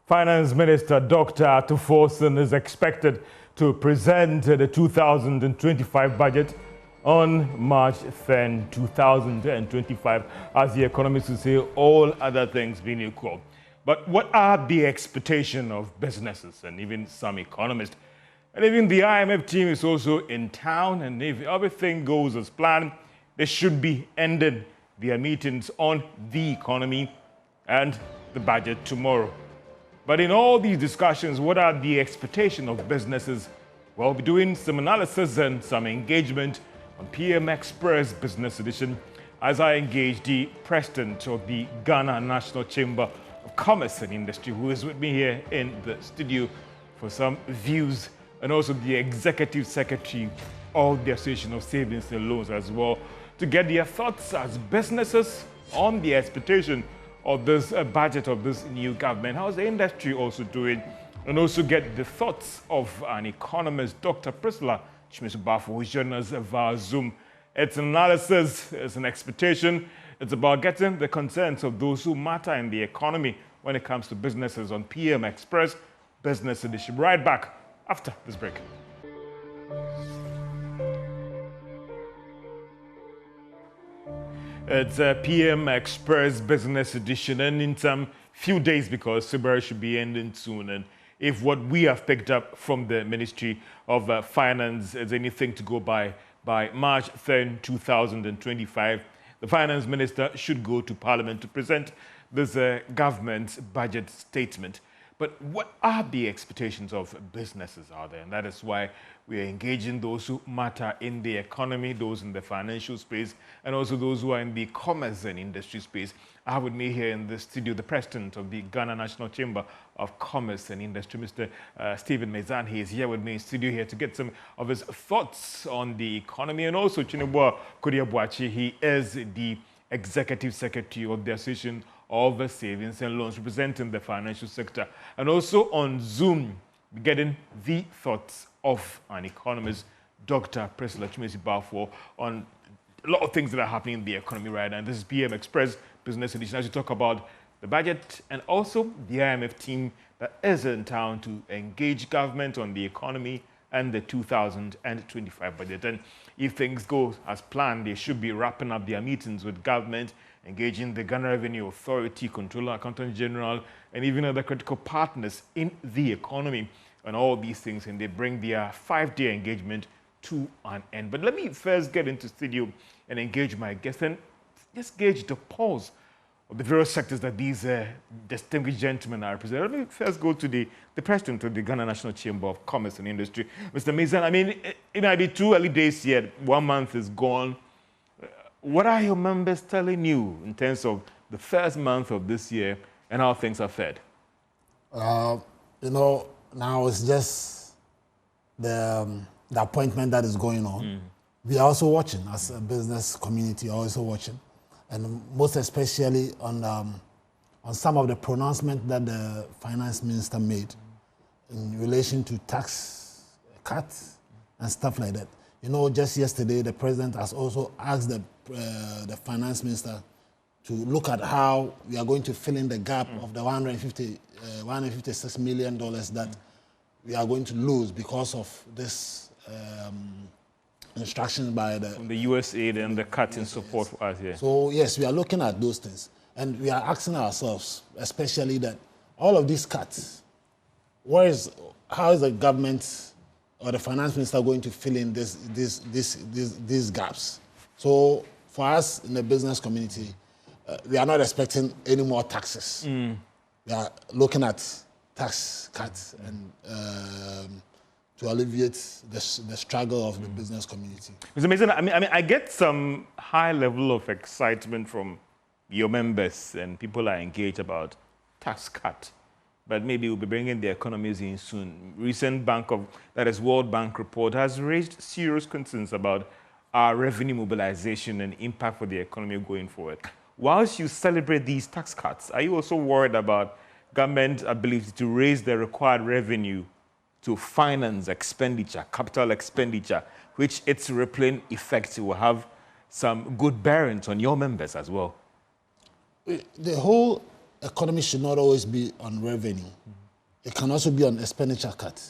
Finance Minister Dr. Tuforson is expected to present the 2025 budget on March 10, 2025, as the economists will say, all other things being equal. But what are the expectations of businesses and even some economists? And even the IMF team is also in town, and if everything goes as planned, they should be ending their meetings on the economy and the budget tomorrow. But in all these discussions, what are the expectations of businesses? We'll be doing some analysis and some engagement on PM Express Business Edition as I engage the president of the Ghana National Chamber of Commerce and Industry, who is with me here in the studio for some views, and also the executive secretary of the Association of Savings and Loans as well, to get their thoughts as businesses on the expectation of this budget of this new government. How's the industry also doing? And also get the thoughts of an economist, Dr. Priscilla Chimesubafo, who's joining us via Zoom. It's an analysis, it's an expectation. It's about getting the concerns of those who matter in the economy when it comes to businesses on PM Express Business Edition. Right back after this break. It's a PM Express Business Edition, and in some few days, because February should be ending soon, and if what we have picked up from the Ministry of Finance is anything to go by March 10, 2025, the Finance Minister should go to Parliament to present this government's budget statement. But what are the expectations of businesses out there? And that is why we are engaging those who matter in the economy, those in the financial space, and also those who are in the commerce and industry space. I have with me here in the studio the president of the Ghana National Chamber of Commerce and Industry, Mr. Stephen Mezan. He is here with me in studio here to get some of his thoughts on the economy. And also Chinebua Kodiabuachi, he is the executive secretary of the Association of Savings and Loans, representing the financial sector. And also on Zoom, getting the thoughts of an economist, Dr. Priscilla Chimesubafo, on a lot of things that are happening in the economy right now. And this is PM Express Business Edition, as we talk about the budget and also the IMF team that is in town to engage government on the economy and the 2025 budget. And if things go as planned, they should be wrapping up their meetings with government, engaging the Ghana Revenue Authority, Controller, Accountant General, and even other critical partners in the economy on all these things, and they bring their 5-day engagement to an end. But let me first get into studio and engage my guests and just gauge the pulse of the various sectors that these distinguished gentlemen are representing. Let me first go to the president of the Ghana National Chamber of Commerce and Industry, Mr. Mezan. I mean, it might be too early days yet. 1 month is gone. What are your members telling you in terms of the first month of this year and how things are fared? Now it's just the appointment that is going on. We are also watching, as a business community, also watching, and most especially on some of the pronouncements that the finance minister made in relation to tax cuts and stuff like that. Just yesterday, the president has also asked the finance minister to look at how we are going to fill in the gap of the $156 million that we are going to lose because of this instructions by the USAID and the cut in support for us. Yeah. So yes, we are looking at those things, and we are asking ourselves, especially that all of these cuts, how is the government or the finance minister going to fill in these gaps? So for us in the business community, we are not expecting any more taxes. We are looking at tax cuts and to alleviate the struggle of the business community. It's amazing. I mean, I get some high level of excitement from your members, and people are engaged about tax cut. But maybe we'll be bringing the economies in soon. Recent World Bank report has raised serious concerns about our revenue mobilization and impact for the economy going forward. Whilst you celebrate these tax cuts, are you also worried about government's ability to raise the required revenue to finance expenditure, capital expenditure, which its rippling effects will have some good bearings on your members as well? The whole economy should not always be on revenue. It can also be on expenditure cut.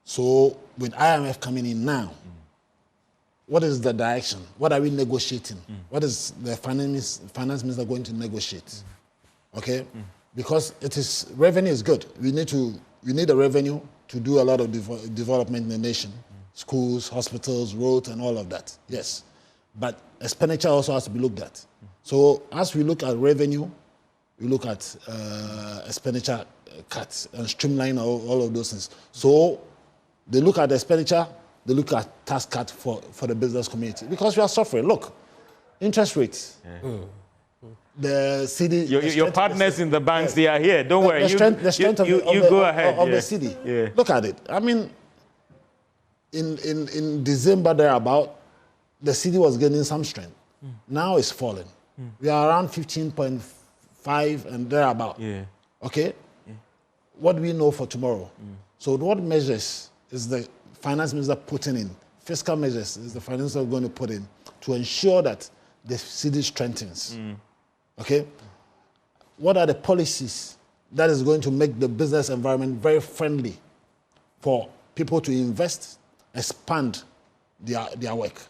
So with IMF coming in now, what is the direction? What are we negotiating? What is the finance minister going to negotiate? Okay, because revenue is good. We need the revenue to do a lot of development in the nation, schools, hospitals, roads, and all of that. Yes, but expenditure also has to be looked at. So as we look at revenue, we look at expenditure cuts and streamline all of those things. So they look at the expenditure, they look at tax cut for the business community because we are suffering. Look, interest rates. Yeah. The CD. Your partners in the banks, they are here. Don't worry. The strength of the CD. Yeah. Look at it. I mean, in December thereabout, the CD was gaining some strength. Now it's falling. We are around 15.5 and thereabout. Yeah. Okay. Yeah. What do we know for tomorrow? So what measures is the finance minister putting in? Fiscal measures is the finance minister going to put in to ensure that the CD strengthens. Okay? What are the policies that is going to make the business environment very friendly for people to invest, expand their work,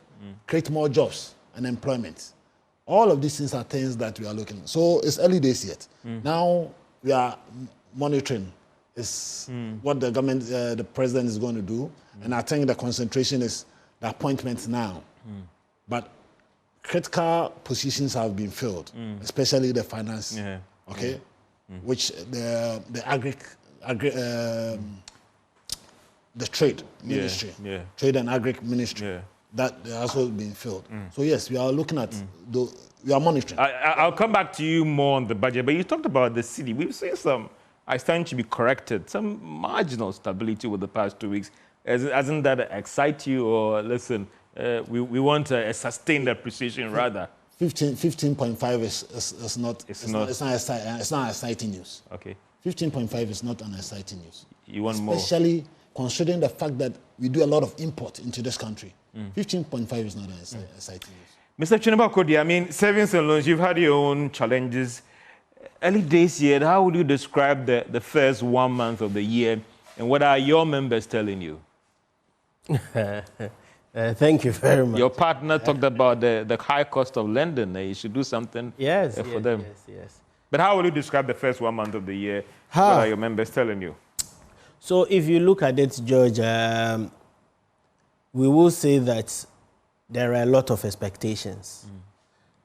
create more jobs and employment? All of these things are things that we are looking at. So it's early days yet. Now we are monitoring what the government, the president is going to do. And I think the concentration is the appointments now. But critical positions have been filled, especially the finance, which the trade ministry, trade and agri ministry, that also been filled. So yes, we are looking at, we are monitoring. I'll come back to you more on the budget, but you talked about the city. We've seen some, I stand to be corrected, some marginal stability over the past 2 weeks. Hasn't that excite you, or listen, we want a sustained appreciation rather? 15.5 is not exciting news. Okay. 15.5 is not an exciting news. You want more? Especially considering the fact that we do a lot of import into this country. 15.5 is not an exciting news. Mr. Chinabakodi, I mean, savings and loans, you've had your own challenges. Early days yet, how would you describe the first 1 month of the year, and what are your members telling you? Thank you very much. Your partner talked about the high cost of lending. You should do something for them. Yes. But how will you describe the first 1 month of the year? What are your members telling you? So if you look at it, George, we will say that there are a lot of expectations.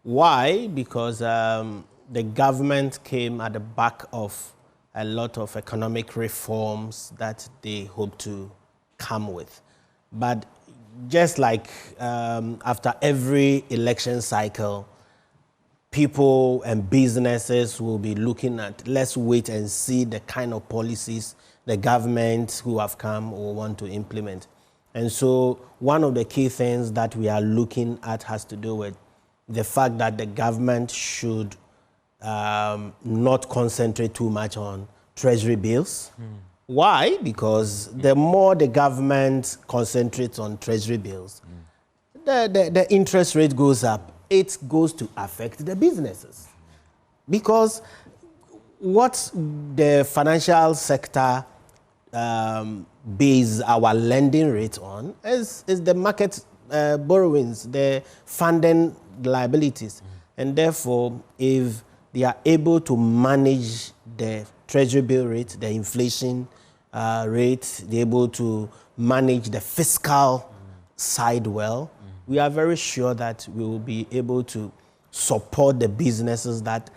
Why? Because the government came at the back of a lot of economic reforms that they hope to come with. But just like after every election cycle, people and businesses will be looking at, let's wait and see the kind of policies the government who have come will want to implement. And so one of the key things that we are looking at has to do with the fact that the government should not concentrate too much on treasury bills. Why? Because the more the government concentrates on treasury bills, the interest rate goes up. It goes to affect the businesses. Because what the financial sector base our lending rate on is the market borrowings, the funding liabilities. And therefore, if they are able to manage the treasury bill rate, the inflation rate, they're able to manage the fiscal side well, we are very sure that we will be able to support the businesses that,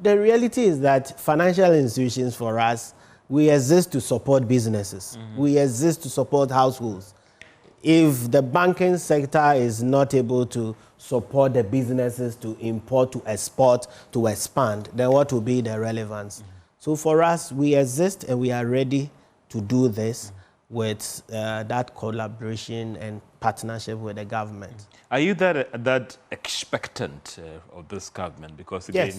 the reality is that financial institutions for us, we exist to support businesses. We exist to support households. If the banking sector is not able to support the businesses to import, to export, to expand, then what will be the relevance? So for us, we exist and we are ready to do this with that collaboration and partnership with the government. Are you that expectant of this government? Because again,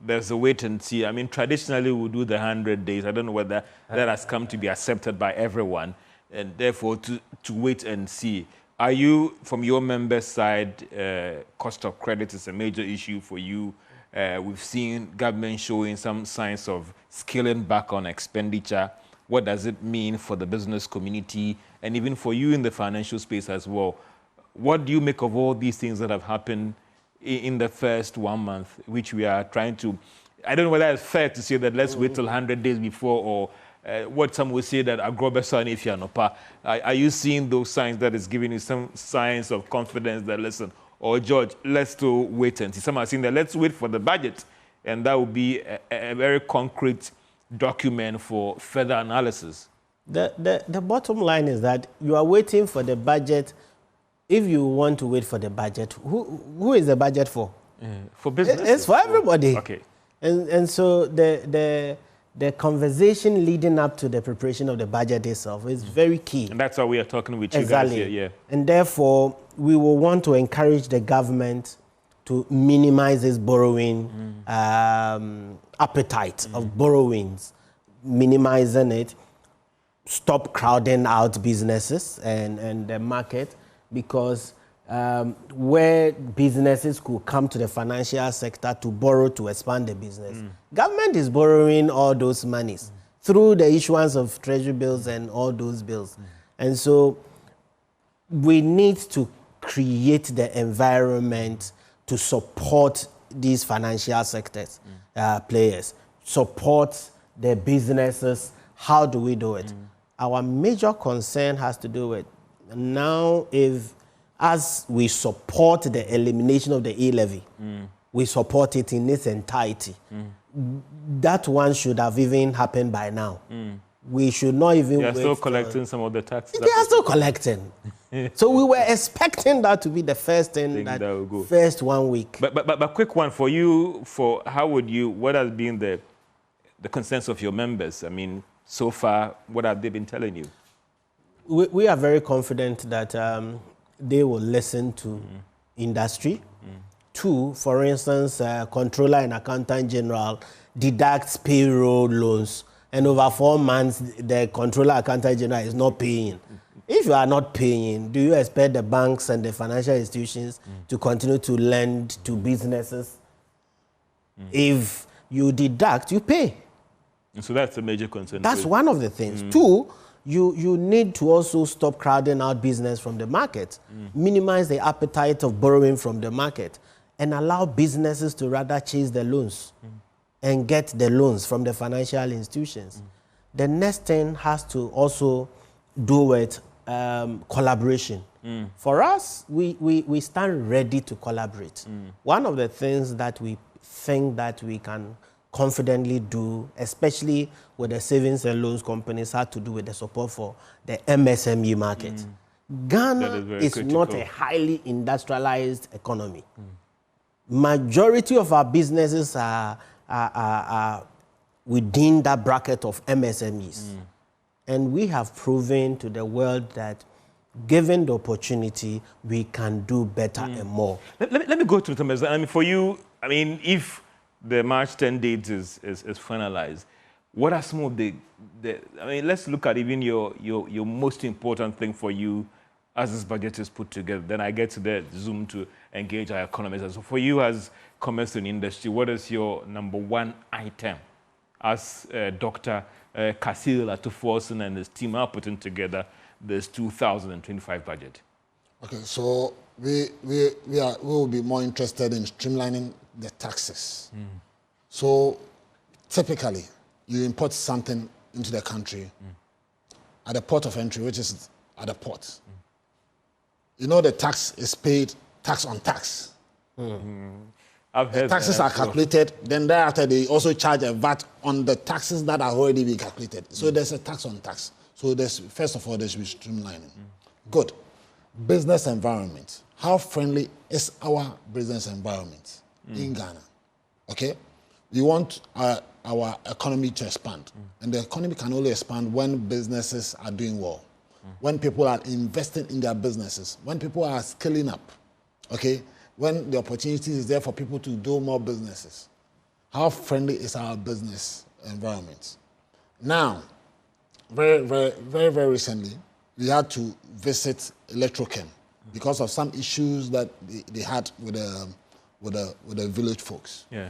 there's a wait and see. I mean, traditionally we do the 100 days. I don't know whether that has come to be accepted by everyone, and therefore to wait and see. Are you, from your members' side, cost of credit is a major issue for you? We've seen government showing some signs of scaling back on expenditure. What does it mean for the business community and even for you in the financial space as well? What do you make of all these things that have happened in the first 1 month, which we are trying to, I don't know whether it's fair to say that let's wait till 100 days before, or what some will say that agrobesa if you're not. Are you seeing those signs that is giving you some signs of confidence that, listen, or George, let's still wait and see? Some are saying that let's wait for the budget, and that will be a very concrete document for further analysis. The bottom line is that you are waiting for the budget. If you want to wait for the budget, who is the budget for? For business? It's for everybody. Okay. And so the conversation leading up to the preparation of the budget itself is very key. And that's why we are talking with you exactly. guys here. Yeah. And therefore, we will want to encourage the government to minimize its borrowing appetite of borrowings, minimizing it, stop crowding out businesses and the market, because where businesses could come to the financial sector to borrow to expand the business, government is borrowing all those monies through the issuance of treasury bills and all those bills. And so we need to create the environment to support these financial sectors, players, support the businesses. How do we do it? Our major concern has to do with now, if as we support the elimination of the e-levy, we support it in its entirety. That one should have even happened by now. We should not even They are wait still collecting some of the taxes. They are still collecting. So we were expecting that to be the first thing, that will go. first 1 week. But quick one for you, what has been the consensus of your members? I mean, so far, what have they been telling you? We are very confident that they will listen to industry. Two, for instance, Controller and Accountant General deducts payroll loans, and over 4 months, the Controller Accountant General is not paying. If you are not paying, do you expect the banks and the financial institutions to continue to lend to businesses? If you deduct, you pay. So that's a major concern. That's one of the things. Two, you need to also stop crowding out business from the market, minimize the appetite of borrowing from the market, and allow businesses to rather chase the loans and get the loans from the financial institutions. The next thing has to also do with collaboration. For us, we stand ready to collaborate. One of the things that we think that we can confidently do, especially with the savings and loans companies, had to do with the support for the MSME market. Ghana is not a highly industrialized economy. Majority of our businesses are within that bracket of MSMEs. And we have proven to the world that given the opportunity, we can do better and more. Let me go to the I mean, for you, I mean, if the March 10 date is finalized, what are some of the I mean, let's look at even your most important thing for you as this budget is put together. Then I get to the Zoom to engage our economists. So for you as commerce and industry, what is your number one item as Dr. Kasil Atuforsen and his team are putting together this 2025 budget? Okay, so we will be more interested in streamlining the taxes. So typically, you import something into the country at the port of entry, which is at the port. You know the tax is paid tax on tax. I've heard the taxes are calculated, then thereafter they also charge a VAT on the taxes that are already being calculated. So there's a tax on tax. So there's, first of all, there should be streamlining. Good. Business environment. How friendly is our business environment in Ghana? Okay? We want our economy to expand. And the economy can only expand when businesses are doing well, when people are investing in their businesses, when people are scaling up, okay? When the opportunity is there for people to do more businesses. How friendly is our business environment? Now, very recently, we had to visit Electrochem because of some issues that they had with with the village folks. Yeah.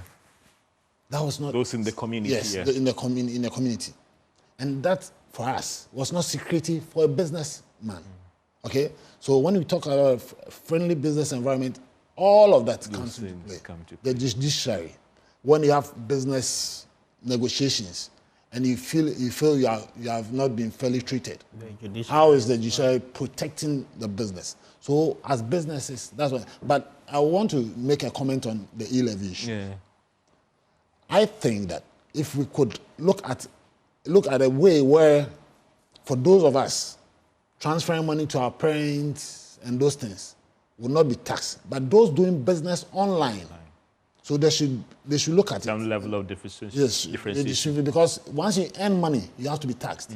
That was not those in the community. Yes, yeah. in the community, and that for us was not security for a businessman. Okay, so when we talk about friendly business environment, all of that comes into play. The judiciary, when you have business negotiations, and you feel you have not been fairly treated, how is the judiciary protecting the business? So as businesses, that's what. But I want to make a comment on the e-levy issue. Yeah. I think that if we could look at a way where, for those of us transferring money to our parents and those things will not be taxed, but those doing business online, so they should look at some level of difference. Yes, because once you earn money, you have to be taxed.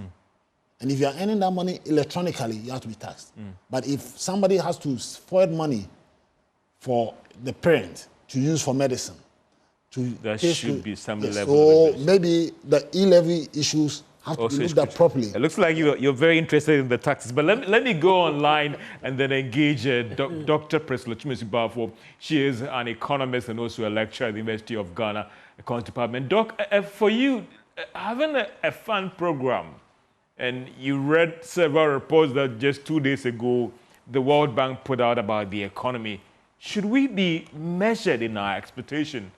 And if you are earning that money electronically, you have to be taxed. But if somebody has to forward money for the parent to use for medicine, there should be some level so of maybe the e-levy issues have to be looked at properly. It looks like you're very interested in the taxes, but let me go online and then engage Dr. Priscilla Chimesu-Bafo. She is an economist and also a lecturer at the University of Ghana Accounts Department. Doc, for you, having a fund program, and you read several reports that just 2 days ago the World Bank put out about the economy, should we be measured in our expectation?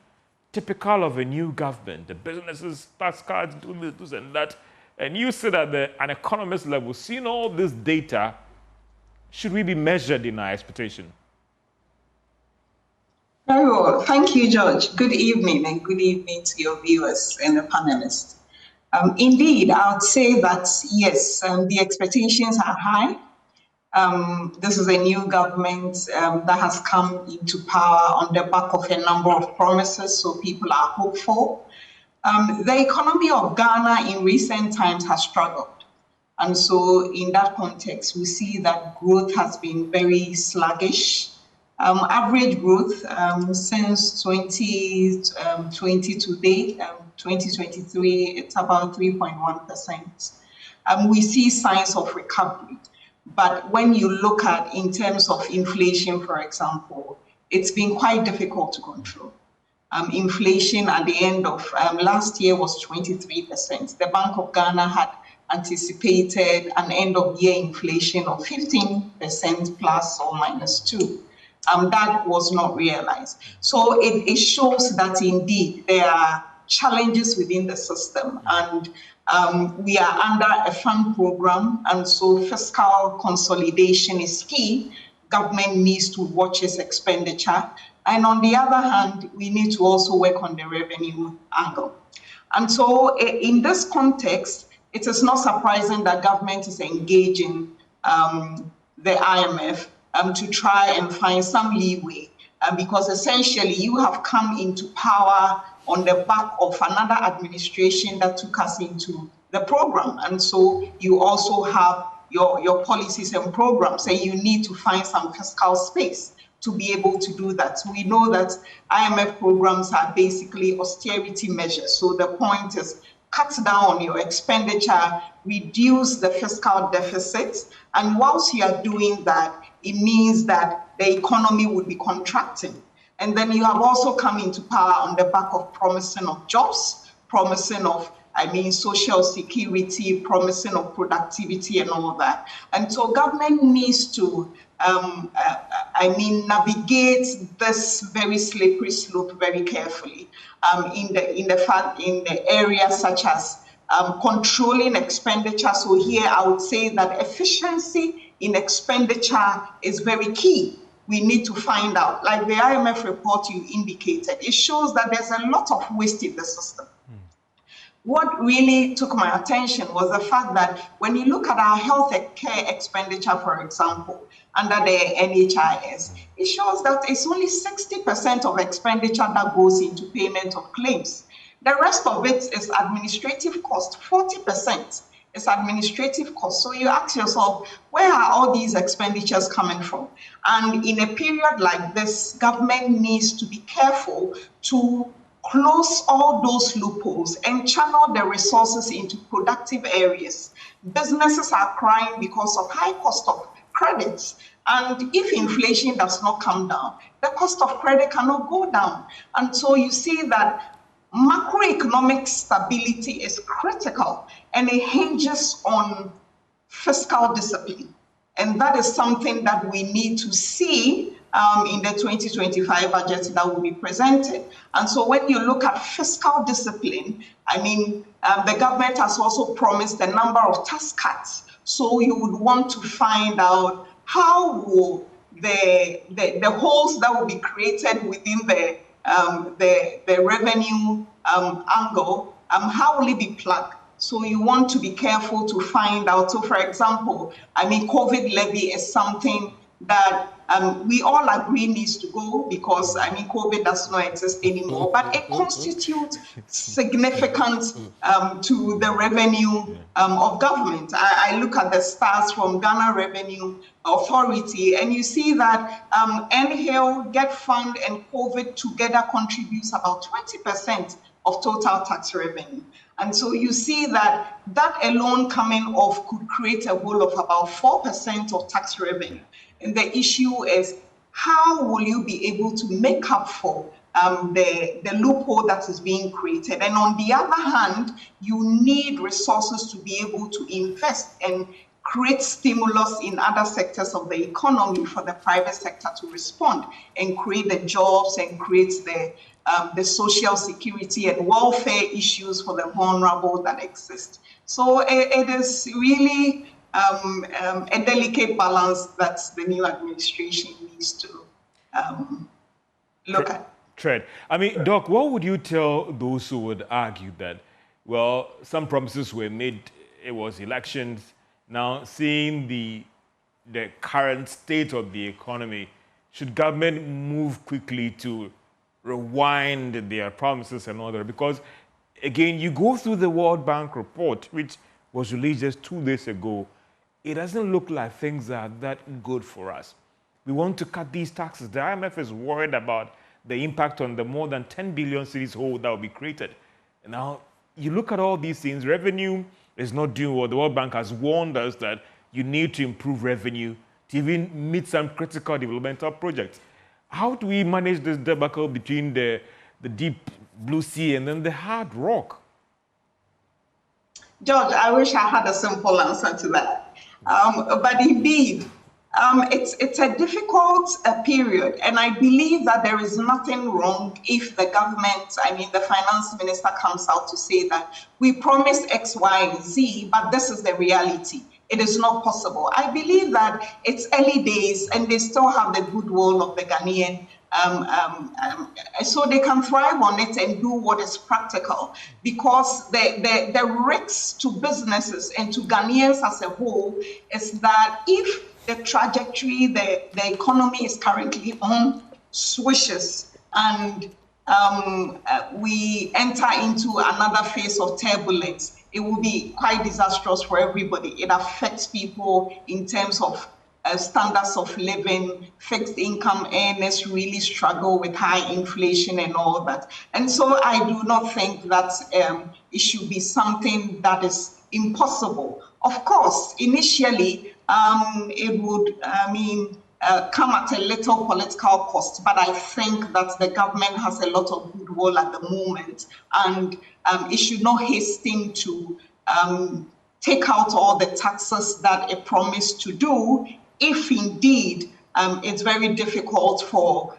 Typical of a new government, the businesses, tax cards, doing this and that, and you said at an economist level, seeing all this data, should we be measured in our expectation? Very well. Thank you, George. Good evening, and good evening to your viewers and the panelists. Indeed, I would say that, yes, the expectations are high. This is a new government that has come into power on the back of a number of promises, so people are hopeful. The economy of Ghana in recent times has struggled. And so in that context, we see that growth has been very sluggish. Average growth since 2020 to date, 2023, it's about 3.1%. We see signs of recovery. But when you look at in terms of inflation, for example, it's been quite difficult to control. Inflation at the end of last year was 23%. The Bank of Ghana had anticipated an end of year inflation of 15% plus or minus 2. That was not realized. So it shows that indeed there are challenges within the system, and we are under a fund program, and so fiscal consolidation is key. Government needs to watch its expenditure. And on the other hand, we need to also work on the revenue angle. And so in this context, it is not surprising that government is engaging the IMF to try and find some leeway, because essentially you have come into power on the back of another administration that took us into the program. And so you also have your policies and programs, and you need to find some fiscal space to be able to do that. We know that IMF programs are basically austerity measures. So the point is cut down on your expenditure, reduce the fiscal deficit. And whilst you are doing that, it means that the economy would be contracting. And then you have also come into power on the back of promising of jobs, promising of, social security, promising of productivity and all that. And so government needs to, navigate this very slippery slope very carefully in the areas such as controlling expenditure. So here I would say that efficiency in expenditure is very key. We need to find out, like the IMF report you indicated, it shows that there's a lot of waste in the system. What really took my attention was the fact that when you look at our health care expenditure, for example, under the NHIS, it shows that it's only 60% of expenditure that goes into payment of claims. The rest of it is administrative cost, 40% is administrative cost. So you ask yourself, where are all these expenditures coming from? And in a period like this, government needs to be careful to close all those loopholes and channel the resources into productive areas. Businesses are crying because of high cost of credits. And if inflation does not come down, the cost of credit cannot go down. And so you see that macroeconomic stability is critical, and it hinges on fiscal discipline. And that is something that we need to see in the 2025 budget that will be presented. And so when you look at fiscal discipline, I mean, the government has also promised a number of tax cuts. So you would want to find out how will the holes that will be created within the revenue angle, how will it be plugged? So you want to be careful to find out. So for example, I mean, COVID levy is something that we all agree needs to go because, I mean, COVID does not exist anymore, but it constitutes significant to the revenue of government. I look at the stats from Ghana Revenue Authority, and you see that NHIL, Get Fund, and COVID together contributes about 20% of total tax revenue. And so you see that that alone coming off could create a hole of about 4% of tax revenue. And the issue is, how will you be able to make up for the loophole that is being created? And on the other hand, you need resources to be able to invest and create stimulus in other sectors of the economy for the private sector to respond and create the jobs and create the social security and welfare issues for the vulnerable that exist. So it is really a delicate balance that the new administration needs to look at. Tread. I mean, Doc, what would you tell those who would argue that, well, some promises were made, it was elections, now seeing the current state of the economy, should government move quickly to rewind their promises and all that? Because, again, you go through the World Bank report, which was released just 2 days ago, it doesn't look like things are that good for us. We want to cut these taxes. The IMF is worried about the impact on the more than 10 billion cedis hole that will be created. And now, you look at all these things, revenue is not doing well. The World Bank has warned us that you need to improve revenue to even meet some critical developmental projects. How do we manage this debacle between the deep blue sea and then the hard rock? George, I wish I had a simple answer to that. But indeed, it's a difficult period, and I believe that there is nothing wrong if the government, I mean, the finance minister comes out to say that we promised X, Y, and Z, but this is the reality. It is not possible. I believe that it's early days, and they still have the goodwill of the Ghanaian, so they can thrive on it and do what is practical, because the risks to businesses and to Ghanaians as a whole is that if the trajectory the economy is currently on swishes and we enter into another phase of turbulence, it will be quite disastrous for everybody. It affects people in terms of standards of living. Fixed income earners really struggle with high inflation and all that. And so I do not think that it should be something that is impossible. Of course, initially, it would, come at a little political cost, but I think that the government has a lot of goodwill at the moment, and it should not hasten to take out all the taxes that it promised to do, if indeed it's very difficult for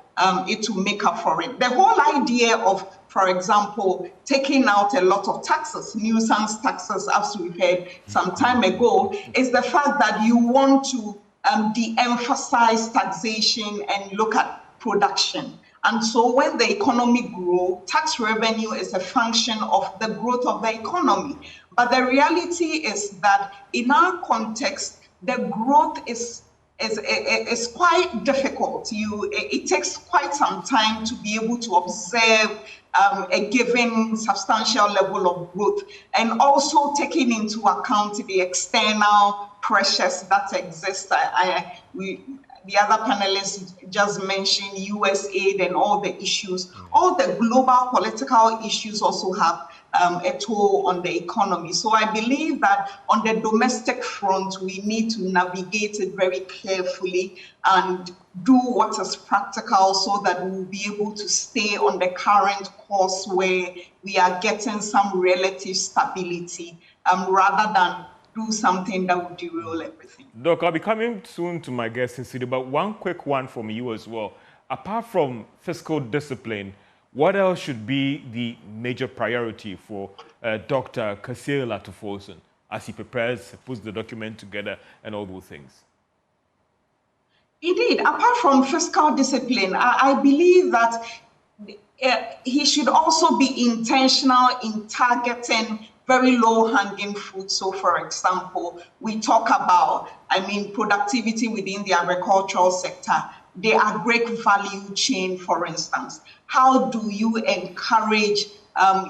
it to make up for it. The whole idea of, for example, taking out a lot of taxes, nuisance taxes, as we heard some time ago, is the fact that you want to de-emphasize taxation and look at production. And so when the economy grows, tax revenue is a function of the growth of the economy. But the reality is that in our context, the growth is quite difficult. It takes quite some time to be able to observe a given substantial level of growth, and also taking into account the external pressures that exist. the other panelists just mentioned, US aid and all the issues, all the global political issues also have a toll on the economy. So I believe that on the domestic front, we need to navigate it very carefully and do what is practical so that we'll be able to stay on the current course where we are getting some relative stability rather than do something that would derail everything. Doc, I'll be coming soon to my guest in studio, but one quick one from you as well. Apart from fiscal discipline, what else should be the major priority for Dr. Kasir Latufosun as he prepares, puts the document together and all those things? Indeed, apart from fiscal discipline, I believe that he should also be intentional in targeting very low-hanging fruit. So, for example, we talk about, productivity within the agricultural sector, the agri value chain, for instance. How do you encourage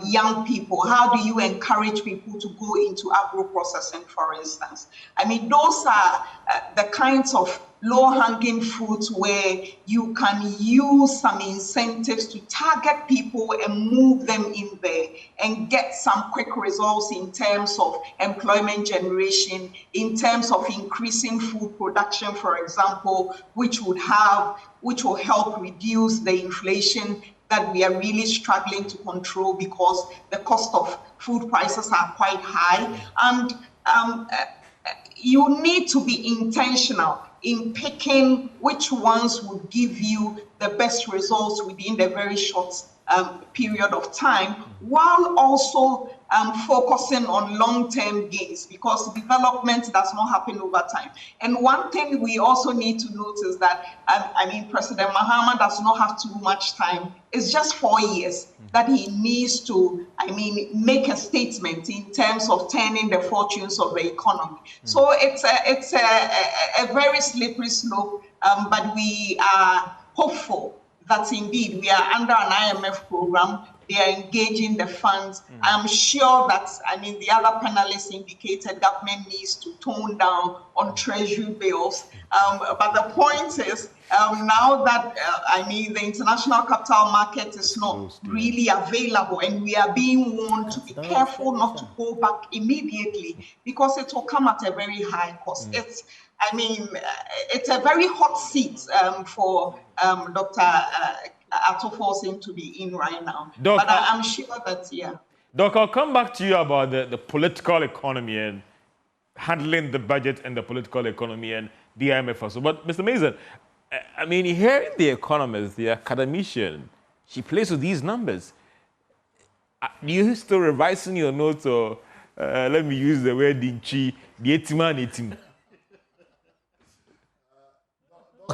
young people? How do you encourage people to go into agro-processing, for instance? Those are the kinds of low-hanging fruits where you can use some incentives to target people and move them in there and get some quick results in terms of employment generation, in terms of increasing food production, for example, which will help reduce the inflation that we are really struggling to control because the cost of food prices are quite high. And you need to be intentional in picking which ones would give you the best results within the very short period of time, while also focusing on long-term gains, because development does not happen over time. And one thing we also need to note is that, President Mahama does not have too much time. It's just 4 years that he needs to, make a statement in terms of turning the fortunes of the economy. So it's a very slippery slope, but we are hopeful that indeed we are under an IMF program. They are engaging the funds. I'm sure that, the other panelists indicated government needs to tone down on treasury bills. But the point is, now that, the international capital market is not really available and we are being warned to be careful not to go back immediately because it will come at a very high cost. It's a very hot seat for Dr. Atufosun to be in right now. Doc, but I'm sure that, Doc, I'll come back to you about the political economy and handling the budget and the political economy and the IMF also. But Mr. Mason, hearing the economist, the academician, she plays with these numbers. Are you still revising your notes or let me use the word the 80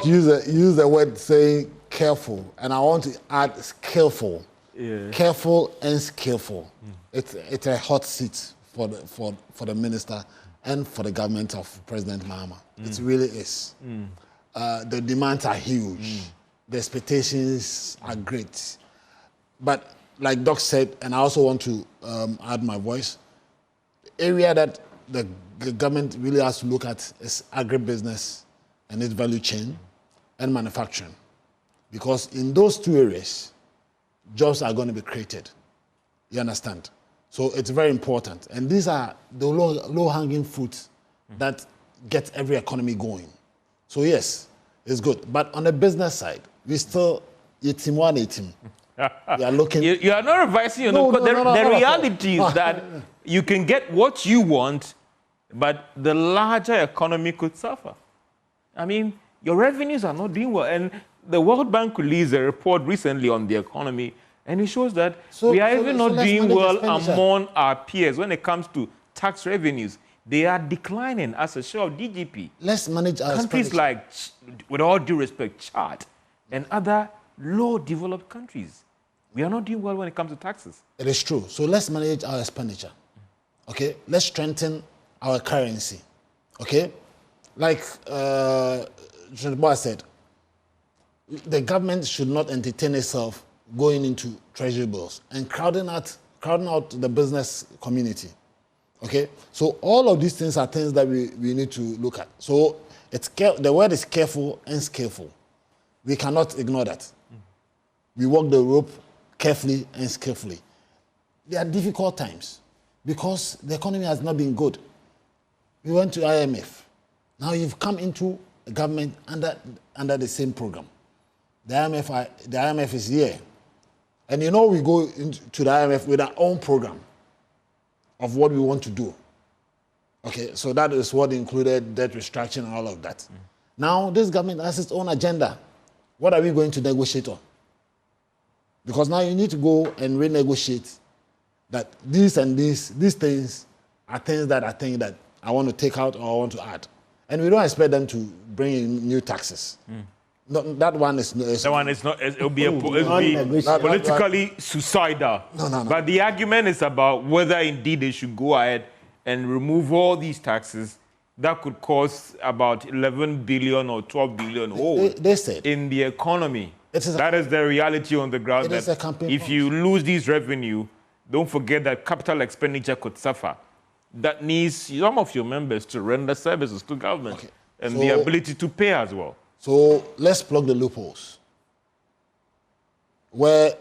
Use the word saying careful, and I want to add skillful. Yeah. Careful and skillful. It's a hot seat for the minister and for the government of President Mahama. It really is. The demands are huge. The expectations are great. But like Doc said, and I also want to add my voice, the area that the government really has to look at is agribusiness and its value chain and manufacturing. Because in those two areas, jobs are going to be created. You understand? So it's very important. And these are the low-hanging fruits that get every economy going. So yes, it's good. But on the business side, we still eating. We are looking. You are not revising your notes. The reality is that you can get what you want, but the larger economy could suffer. Your revenues are not doing well. And the World Bank released a report recently on the economy, and it shows that we are even not doing well among our peers when it comes to tax revenues. They are declining as a share of GDP. Let's manage our countries like, with all due respect, Chad and other low-developed countries. We are not doing well when it comes to taxes. It is true. So let's manage our expenditure. Okay? Let's strengthen our currency. Okay? Like Boy said, the government should not entertain itself going into treasury bills and crowding out the business community. Okay? So all of these things are things that we need to look at. So the word is careful and skillful. We cannot ignore that. We walk the rope carefully and skillfully. There are difficult times because the economy has not been good. We went to IMF. Now you've come into a government under the same program. The IMF is here. And you know we go into the IMF with our own program of what we want to do. Okay, so that is what included debt restructuring and all of that. Now this government has its own agenda. What are we going to negotiate on? Because now you need to go and renegotiate that these things are things that I think that I want to take out or I want to add. And we don't expect them to bring in new taxes. No, that one is not. It'll be politically suicidal. No. But the argument is about whether indeed they should go ahead and remove all these taxes that could cause about 11 billion or 12 billion they said in the economy. That is the reality on the ground. That if you lose these revenue, don't forget that capital expenditure could suffer. That needs some of your members to render services to government and the ability to pay as well. So let's plug the loopholes. Where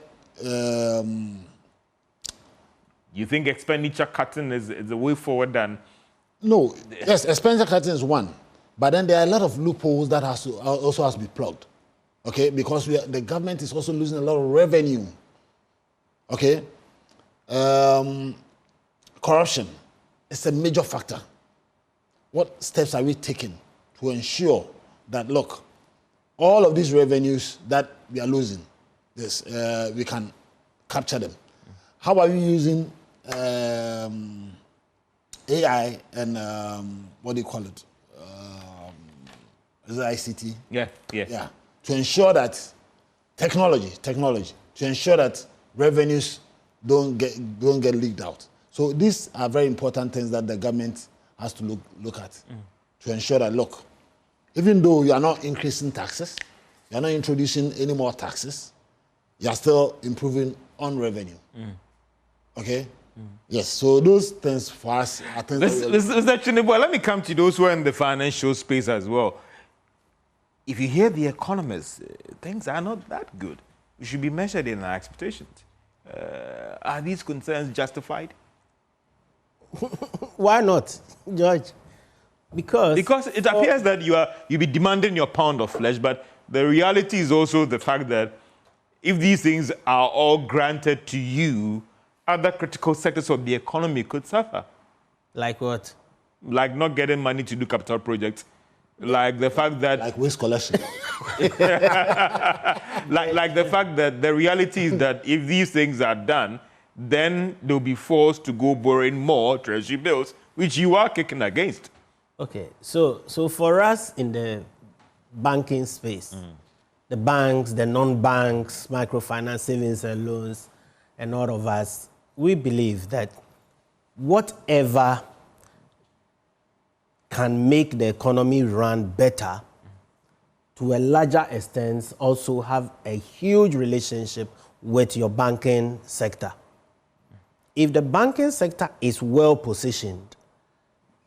you think expenditure cutting is the way forward than? No, yes, expenditure cutting is one. But then there are a lot of loopholes that also has to be plugged. Okay, because the government is also losing a lot of revenue. Okay? Corruption is a major factor. What steps are we taking to ensure that, look, all of these revenues that we are losing, we can capture them? How are we using AI and what do you call it? Is it ICT? Yeah. To ensure that technology, to ensure that revenues don't get leaked out. So these are very important things that the government has to look at to ensure that, look, even though you are not increasing taxes, you are not introducing any more taxes, you are still improving on revenue. Okay? Yes, so those things for us are things let me come to those who are in the financial space as well. If you hear the economists, things are not that good. We should be measured in our expectations. Are these concerns justified? Why not, George? Because it appears that you'll be demanding your pound of flesh, but the reality is also the fact that if these things are all granted to you, other critical sectors of the economy could suffer. Like what? Like not getting money to do capital projects. Like the fact that... Like waste collection. like the fact that the reality is that if these things are done, then they'll be forced to go borrowing more treasury bills, which you are kicking against. Okay, so for us in the banking space, the banks, the non-banks, microfinance, savings and loans, and all of us, we believe that whatever can make the economy run better, to a larger extent, also have a huge relationship with your banking sector. If the banking sector is well positioned,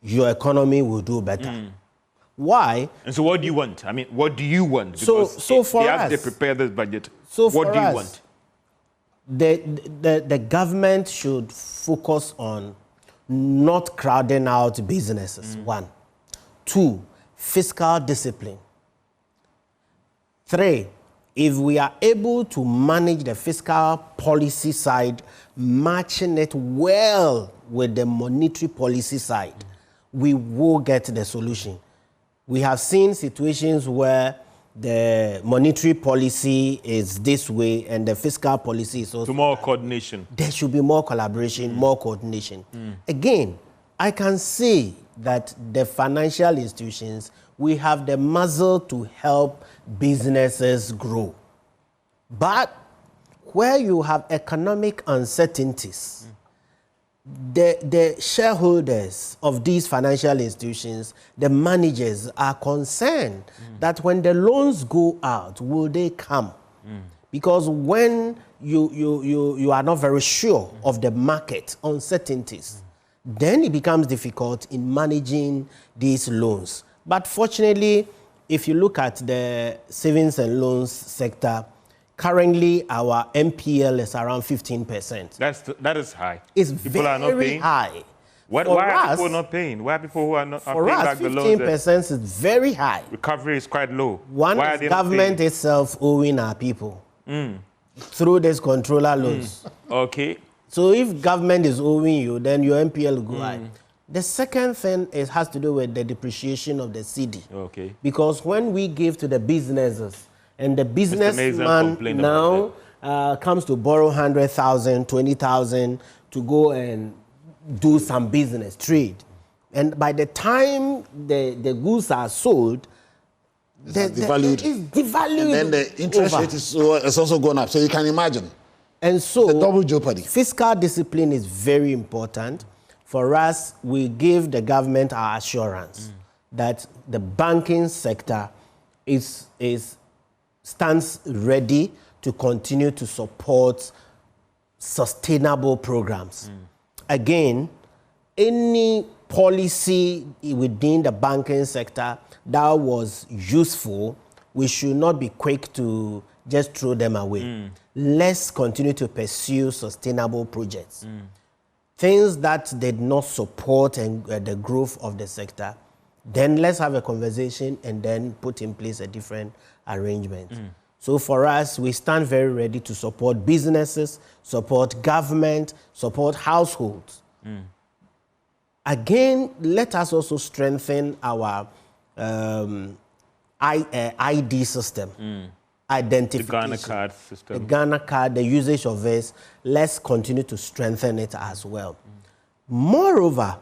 your economy will do better. Why? And so what do you want? I mean, what do you want? Because so for us, they prepare this budget. So what do you want? The government should focus on not crowding out businesses, 1. 2, fiscal discipline. 3, if we are able to manage the fiscal policy side, matching it well with the monetary policy side, we will get the solution. We have seen situations where the monetary policy is this way and the fiscal policy is also... To more coordination. There should be more collaboration, more coordination. Again, I can see that the financial institutions, we have the muscle to help businesses grow. But where you have economic uncertainties, the shareholders of these financial institutions, the managers are concerned that when the loans go out, will they come? Because when you are not very sure of the market uncertainties, then it becomes difficult in managing these loans. But fortunately, if you look at the savings and loans sector, currently our NPL is around 15%. That is high. It's people very are not paying. high. Why are people not paying? Why are people who are not paying back the loans? For us, 15% is very high. Recovery is quite low. One Why is government itself owing our people through these controller loans. Okay. So if government is owing you, then your NPL will go high. The second thing has to do with the depreciation of the cedi. Okay. Because when we give to the businesses, and the businessman now comes to borrow 100,000, 20,000 to go and do some business, trade. And by the time the goods are sold, it's devalued. And then the interest rate is also gone up. So you can imagine. And so the double jeopardy. Fiscal discipline is very important. For us, we give the government our assurance that the banking sector stands ready to continue to support sustainable programs. Again, any policy within the banking sector that was useful, we should not be quick to just throw them away. Let's continue to pursue sustainable projects. Things that did not support the growth of the sector, then let's have a conversation and then put in place a different arrangement. So for us, we stand very ready to support businesses, support government, support households. Again, let us also strengthen our ID system. Identification. The Ghana card system. The Ghana card, the usage of this, let's continue to strengthen it as well. Moreover,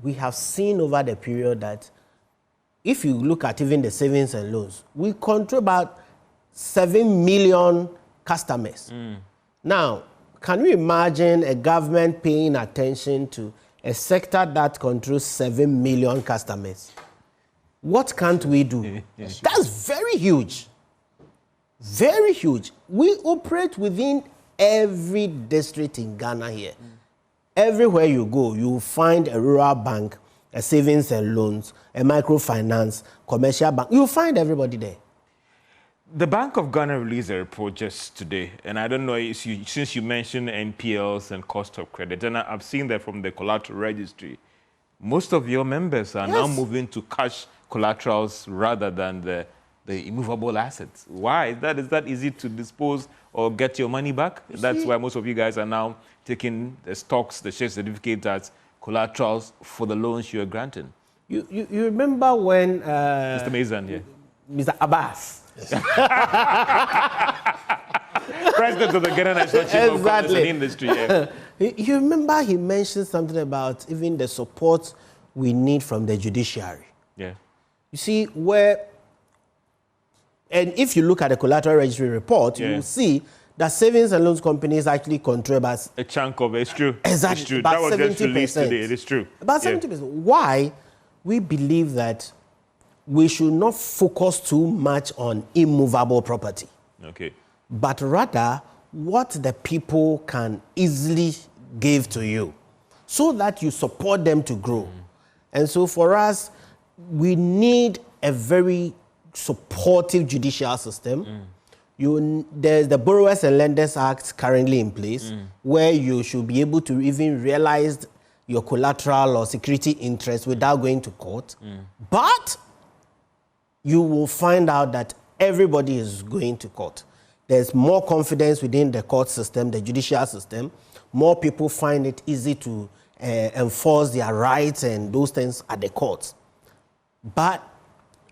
we have seen over the period that if you look at even the savings and loans, we control about 7 million customers. Now, can you imagine a government paying attention to a sector that controls 7 million customers? What can't we do? That's very huge. Very huge. We operate within every district in Ghana here. Everywhere you go, you will find a rural bank, a savings and loans, a microfinance, commercial bank. You'll find everybody there. The Bank of Ghana released a report just today, and I don't know if since you mentioned NPLs and cost of credit, and I've seen that from the collateral registry, most of your members are now moving to cash collaterals rather than the immovable assets. Why? Is that easy to dispose or get your money back? That's why most of you guys are now taking the stocks, the share certificates as collaterals for the loans you are granting. You remember when... Mr. Mazan, yeah. Mr. Abbas. President of the Ghana National Chamber of Commerce and Industry. Yeah. You remember he mentioned something about even the support we need from the judiciary. Yeah. You see, and if you look at the collateral registry report, you will see that savings and loans companies actually control about a chunk of it. It's true. Exactly. It's true. About That was 70%. just released today. It is true. About 70%. Why? We believe that we should not focus too much on immovable property. Okay. But rather what the people can easily give to you so that you support them to grow. And so for us, we need a very supportive judicial system. There's the Borrowers and Lenders Act currently in place where you should be able to even realize your collateral or security interest without going to court. But you will find out that everybody is going to court. There's more confidence within the court system, the judicial system. More people find it easy to enforce their rights and those things at the courts. But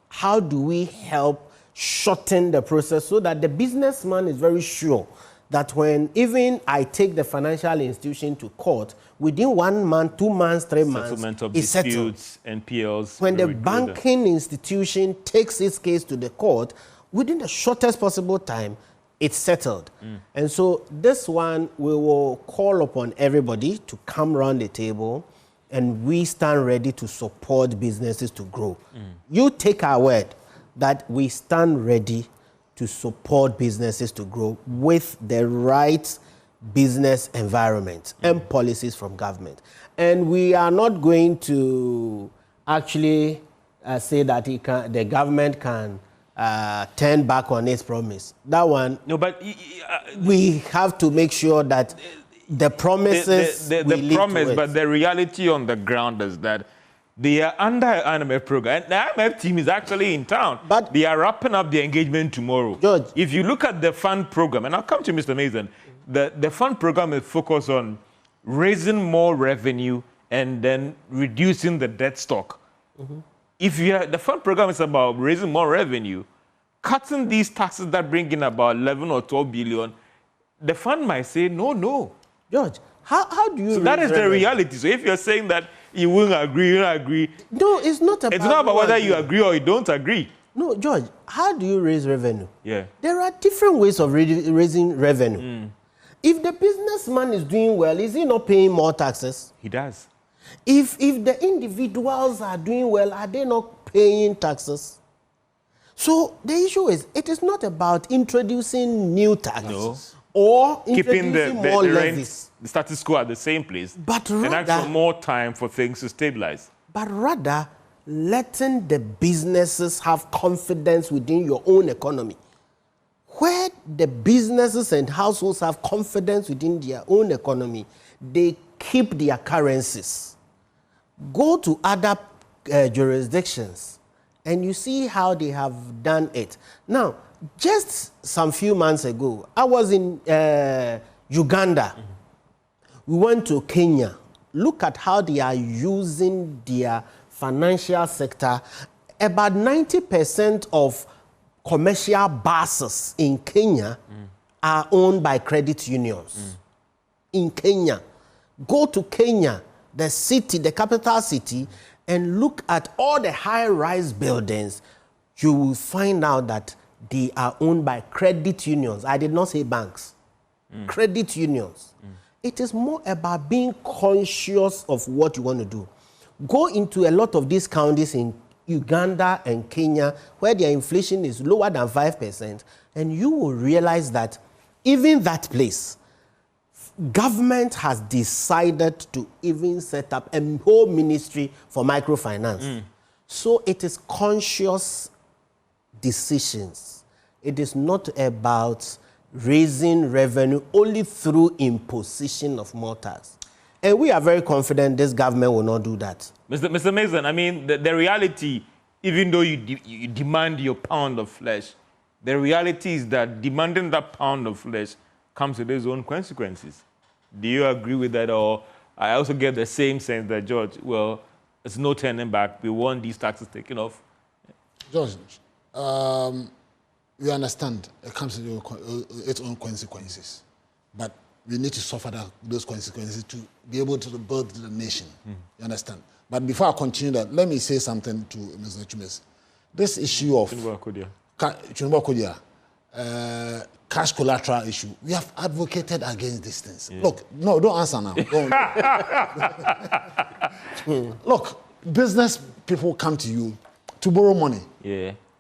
how do we help shorten the process so that the businessman is very sure that when even I take the financial institution to court, within 1 month, 2 months, 3 months, settlement of it's disputes, settled. NPLs. When the banking institution takes its case to the court, within the shortest possible time, it's settled. And so this one, we will call upon everybody to come around the table and we stand ready to support businesses to grow. You take our word that we stand ready to support businesses to grow with the right business environment and policies from government. And we are not going to actually say that the government can turn back on its promise. That one, No, but we have to make sure that the promises the promise, but the reality on the ground is that they are under IMF program. And the IMF team is actually in town. But they are wrapping up the engagement tomorrow. George, if you look at the fund program, and I'll come to Mr. Mason, the fund program is focused on raising more revenue and then reducing the debt stock. If the fund program is about raising more revenue, cutting these taxes that bring in about 11 or 12 billion, the fund might say, no. George, how do you... So that is the reality. So if you're saying that you won't agree, you don't agree... No, it's not about... It's not about whether you agree or you don't agree. No, George, how do you raise revenue? Yeah. There are different ways of raising revenue. If the businessman is doing well, is he not paying more taxes? He does. If the individuals are doing well, are they not paying taxes? So the issue is, it is not about introducing new taxes or keeping introducing more levies. The status quo at the same place, but and rather, ask for more time for things to stabilize. But rather, letting the businesses have confidence within your own economy. Where the businesses and households have confidence within their own economy, they keep their currencies. Go to other jurisdictions and you see how they have done it. Now, just some few months ago, I was in Uganda. We went to Kenya. Look at how they are using their financial sector. About 90% of commercial buses in Kenya are owned by credit unions. In Kenya. Go to Kenya, the city, the capital city, and look at all the high-rise buildings. You will find out that they are owned by credit unions. I did not say banks. Credit unions. It is more about being conscious of what you want to do. Go into a lot of these counties in Uganda and Kenya where their inflation is lower than 5%, and you will realize that even that place, government has decided to even set up a whole ministry for microfinance. So it is conscious decisions. It is not about raising revenue only through imposition of more tax. And we are very confident this government will not do that. Mr. Mason, I mean, the reality, even though you demand your pound of flesh, the reality is that demanding that pound of flesh comes with its own consequences. Do you agree with that? Or I also get the same sense that, George, well, there's no turning back. We want these taxes taken off. George, we understand it comes with its own consequences. But we need to suffer those consequences to be able to build the nation. You understand? But before I continue that, let me say something to Mr. Chumes. This issue of cash collateral issue, we have advocated against these things. Look, no, don't answer now. Look, business people come to you to borrow money.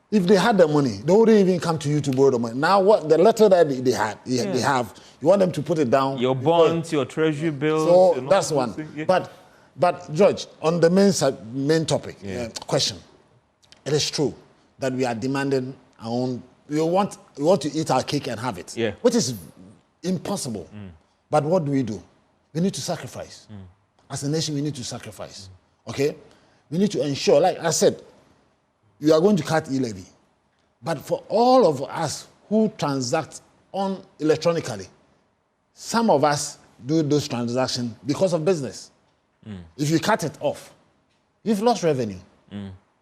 If they had the money, they wouldn't even come to you to borrow the money. Now, what the letter that they have, you want them to put it down. Your bonds, your treasury bills. So that's one. But George, on the main topic, question, it is true that we are demanding our own. We want to eat our cake and have it, which is impossible. But what do? We need to sacrifice. As a nation, we need to sacrifice. Okay? We need to ensure, like I said, you are going to cut e-levy. But for all of us who transact electronically, some of us do those transactions because of business. If you cut it off, you've lost revenue.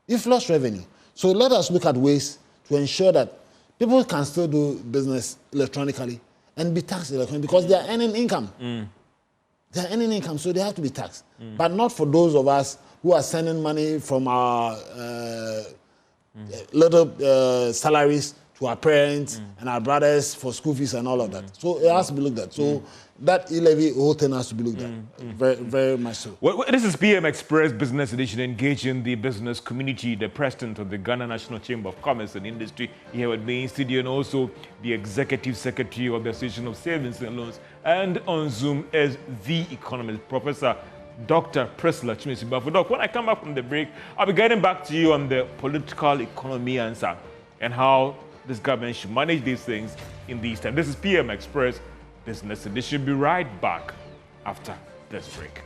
You've lost revenue. So let us look at ways to ensure that people can still do business electronically and be taxed electronically because they are earning income. They are earning income, so they have to be taxed. But not for those of us who are sending money from our little salaries to our parents and our brothers for school fees and all of that. So it has to be looked at. So that e-levy whole thing has to be looked at. Very, very much so. Well, this is PM Express Business Edition, engaging the business community. The president of the Ghana National Chamber of Commerce and Industry here with me in studio, and also the executive secretary of the Association of Savings and Loans. And on Zoom is the economist, Professor Dr. Priscilla Chimisiba. Doc, when I come back from the break, I'll be getting back to you on the political economy answer and how this government should manage these things in these times. This is PM Express Business Edition. Be right back after this break.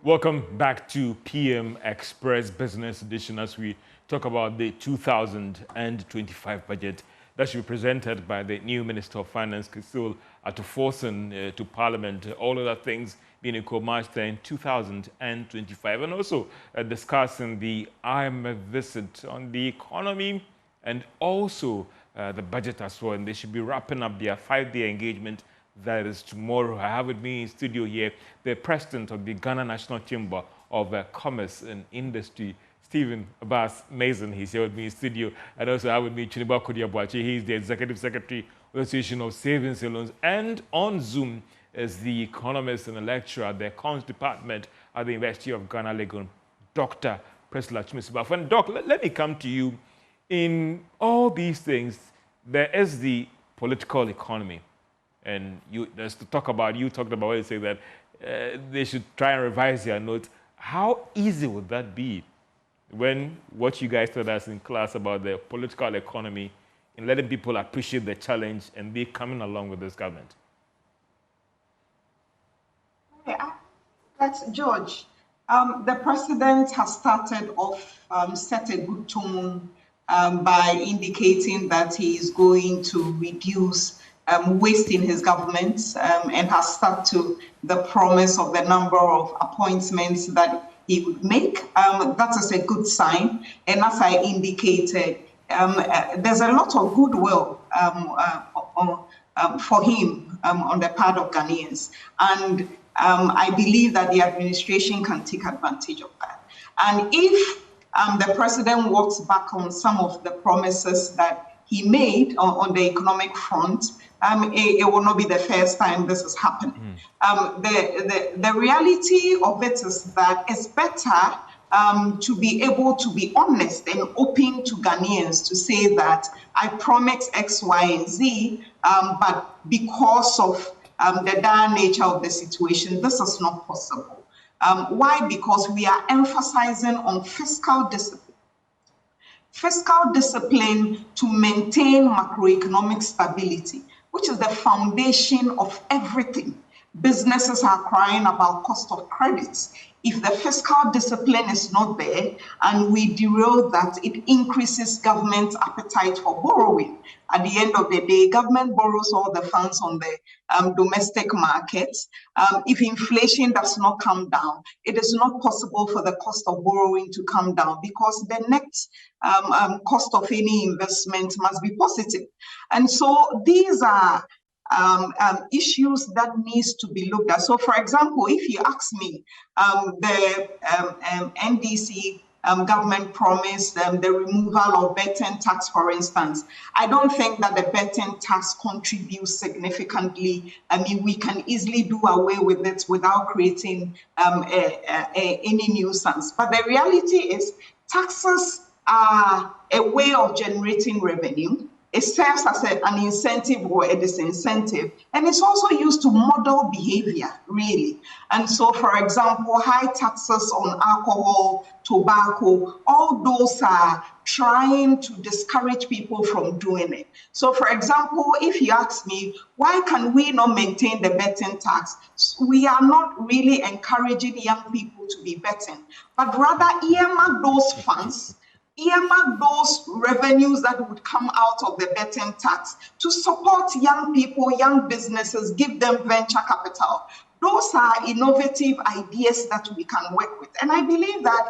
Welcome back to PM Express Business Edition as we talk about the 2025 budget that should be presented by the new Minister of Finance, Fiscal, to forcing to Parliament, all other things being equal March 10, 2025, and also discussing the IMF visit on the economy and also the budget as well. And they should be wrapping up their 5-day engagement. That is tomorrow. I have with me in studio here the president of the Ghana National Chamber of Commerce and Industry, Stephen Abbas Mason. He's here with me in studio. And also I have with me Chiniba Kodiabuachi. He's the executive secretary of the Association of Savings and Loans. And on Zoom is the economist and a lecturer at the Accounts Department at the University of Ghana, Legon, Dr. Priscilla Chimisiba. And Doc, let me come to you. In all these things, there is the political economy. And there's to talk about, you talked about, you say that they should try and revise their notes. How easy would that be when what you guys told us in class about the political economy and letting people appreciate the challenge and they coming along with this government? Yeah, that's George. The president has started off, set a good tone by indicating that he is going to reduce waste in his government and has stuck to the promise of the number of appointments that he would make. That is a good sign. And as I indicated, there's a lot of goodwill for him on the part of Ghanaians. And I believe that the administration can take advantage of that. And if the president walks back on some of the promises that he made on the economic front, it will not be the first time this is happening. The reality of it is that it's better to be able to be honest and open to Ghanaians to say that I promised X, Y, and Z, but because of the dire nature of the situation, this is not possible. Why? Because we are emphasizing on fiscal discipline. Fiscal discipline to maintain macroeconomic stability, which is the foundation of everything. Businesses are crying about cost of credits. If the fiscal discipline is not there and we derail that, it increases government's appetite for borrowing. At the end of the day, government borrows all the funds on the domestic markets. If inflation does not come down, it is not possible for the cost of borrowing to come down because the next cost of any investment must be positive. And so these are issues that needs to be looked at. So, for example, if you ask me, the NDC government promised the removal of betting tax, for instance. I don't think that the betting tax contributes significantly. I mean, we can easily do away with it without creating any nuisance. But the reality is taxes are a way of generating revenue. It serves as an incentive or a disincentive, and it's also used to model behavior, really. And so, for example, high taxes on alcohol, tobacco, all those are trying to discourage people from doing it. So, for example, if you ask me, why can we not maintain the betting tax? We are not really encouraging young people to be betting, but rather earmark those funds, earmark those revenues that would come out of the betting tax to support young people, young businesses, give them venture capital. those are innovative ideas that we can work with. And I believe that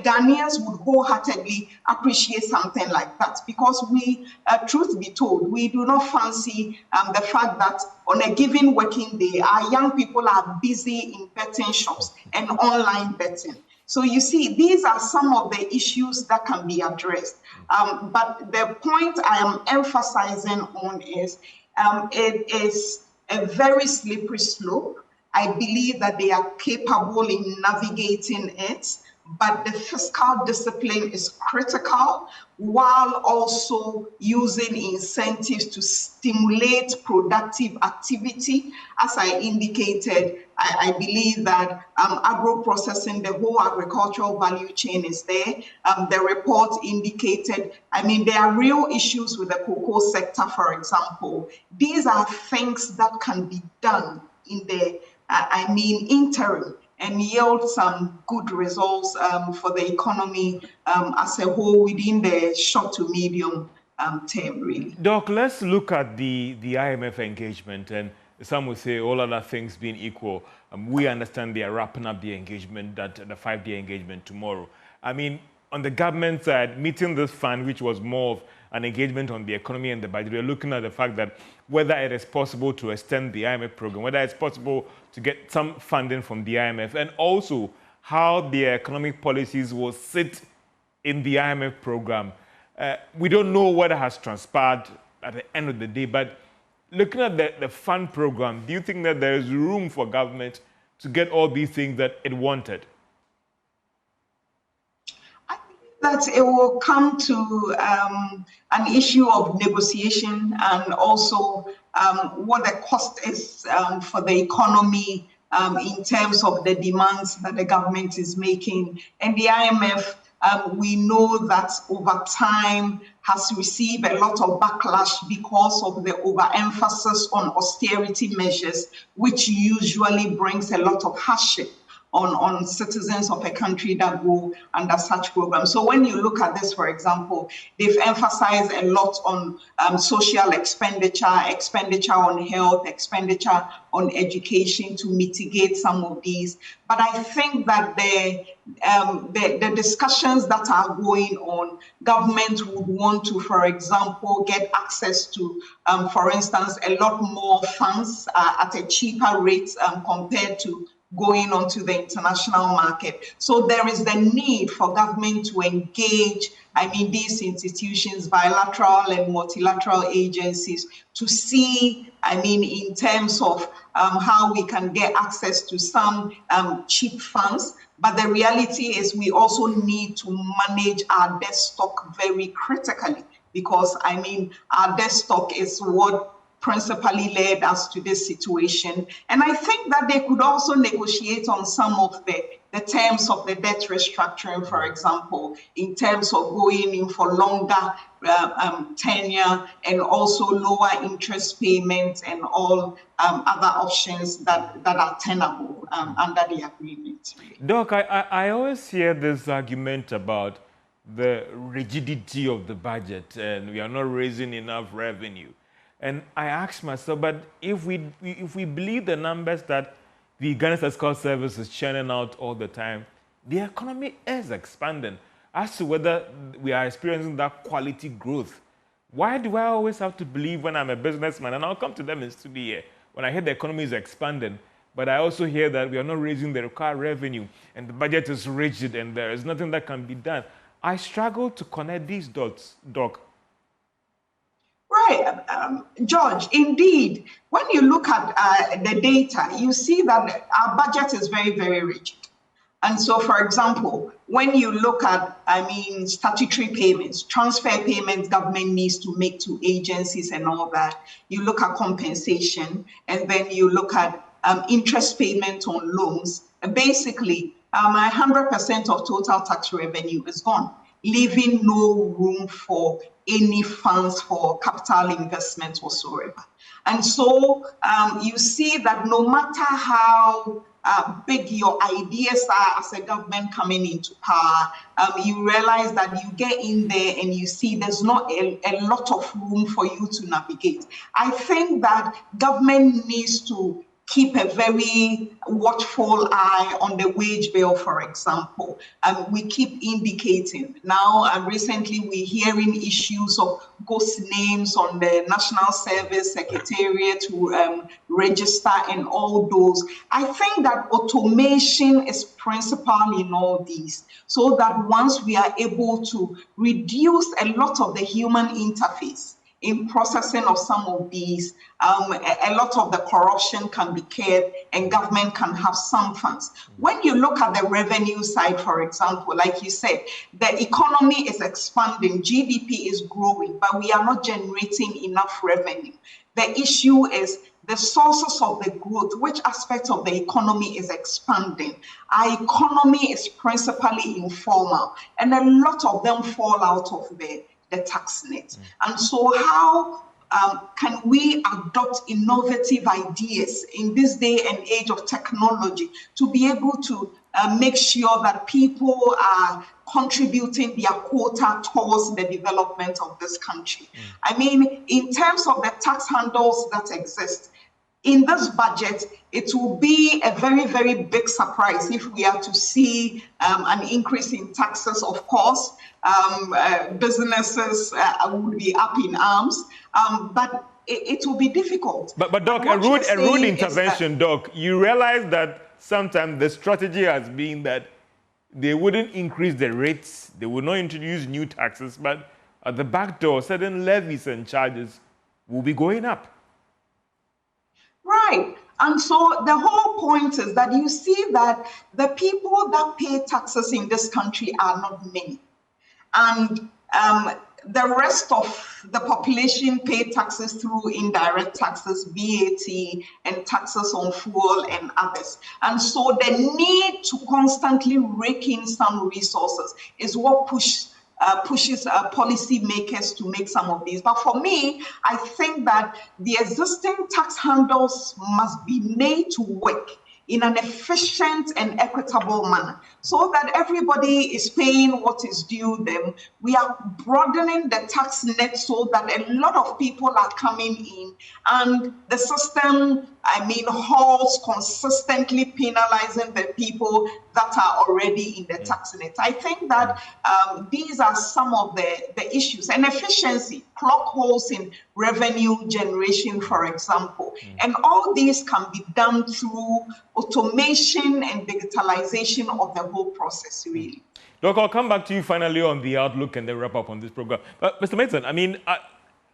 Ghanaians would wholeheartedly appreciate something like that, because we, truth be told, we do not fancy the fact that on a given working day, our young people are busy in betting shops and online betting. So you see, these are some of the issues that can be addressed. But the point I am emphasizing on is it is a very slippery slope. I believe that they are capable in navigating it, but the fiscal discipline is critical, while also using incentives to stimulate productive activity. As I indicated, I believe that agro-processing, the whole agricultural value chain is there. The report indicated, there are real issues with the cocoa sector, for example. These are things that can be done in the interim, and yield some good results for the economy as a whole within the short to medium term, really. Doc, let's look at the IMF engagement, and some will say all other things being equal, we understand they are wrapping up the engagement, that the 5-day engagement tomorrow. On the government side, meeting this fund, which was more of an engagement on the economy and the budget, we're looking at the fact that whether it is possible to extend the IMF program, whether it's possible to get some funding from the IMF, and also how the economic policies will sit in the IMF program. We don't know what has transpired at the end of the day, but looking at the fund program, do you think that there is room for government to get all these things that it wanted? That it will come to an issue of negotiation, and also what the cost is for the economy in terms of the demands that the government is making. And the IMF, we know that over time has received a lot of backlash because of the overemphasis on austerity measures, which usually brings a lot of hardship on citizens of a country that go under such programs. So when you look at this, for example, they've emphasized a lot on social expenditure on health, expenditure on education to mitigate some of these. But I think that the discussions that are going on, government would want to, for example, get access to, for instance, a lot more funds at a cheaper rate compared to going onto the international market. So there is the need for government to engage, these institutions, bilateral and multilateral agencies, to see, in terms of how we can get access to some cheap funds. But the reality is we also need to manage our debt stock very critically, because our debt stock is what principally led us to this situation. And I think that they could also negotiate on some of the terms of the debt restructuring, for example, in terms of going in for longer tenure, and also lower interest payments, and all other options that are tenable under the agreement. Doc, I always hear this argument about the rigidity of the budget, and we are not raising enough revenue. And I ask myself, but if we believe the numbers that the Ghana Fiscal Service is churning out all the time, the economy is expanding. As to whether we are experiencing that quality growth, why do I always have to believe when I'm a businessman, and I'll come to them in studio here, when I hear the economy is expanding, but I also hear that we are not raising the required revenue, and the budget is rigid, and there is nothing that can be done. I struggle to connect these dots, Doc. Right, George, indeed, when you look at the data, you see that our budget is very, very rigid. And so, for example, when you look at, statutory payments, transfer payments government needs to make to agencies and all that, you look at compensation, and then you look at interest payments on loans, and basically 100% of total tax revenue is gone, leaving no room for any funds for capital investment whatsoever. And so you see that no matter how big your ideas are as a government coming into power, you realize that you get in there and you see there's not a lot of room for you to navigate. I think that government needs to keep a very watchful eye on the wage bill, for example. We keep indicating. Now, recently, we're hearing issues of ghost names on the National Service Secretariat to register and all those. I think that automation is principal in all these, so that once we are able to reduce a lot of the human interface in processing of some of these, a lot of the corruption can be curbed and government can have some funds. When you look at the revenue side, for example, like you said, the economy is expanding, GDP is growing, but we are not generating enough revenue. The issue is the sources of the growth, which aspect of the economy is expanding. Our economy is principally informal, and a lot of them fall out of the tax net. And so how can we adopt innovative ideas in this day and age of technology to be able to make sure that people are contributing their quota towards the development of this country? I mean, in terms of the tax handles that exist, in this budget, it will be a very, very big surprise if we are to see an increase in taxes. Of course, businesses will be up in arms, but it will be difficult. But Doc, a rude intervention, Doc. You realize that sometimes the strategy has been that they wouldn't increase the rates, they would not introduce new taxes, but at the back door, certain levies and charges will be going up. Right. And so the whole point is that you see that the people that pay taxes in this country are not many. And the rest of the population pay taxes through indirect taxes, VAT, and taxes on fuel and others. And so the need to constantly rake in some resources is what pushes policy makers to make some of these. But for me, I think that the existing tax handles must be made to work in an efficient and equitable manner so that everybody is paying what is due them. We are broadening the tax net so that a lot of people are coming in, and the system, halts consistently penalizing the people that are already in the tax net. I think that these are some of the issues. And efficiency, clock holes in revenue generation, for example. And all these can be done through automation and digitalization of the whole process, really. Doc, I'll come back to you finally on the outlook and then wrap up on this program. But Mr. Mason,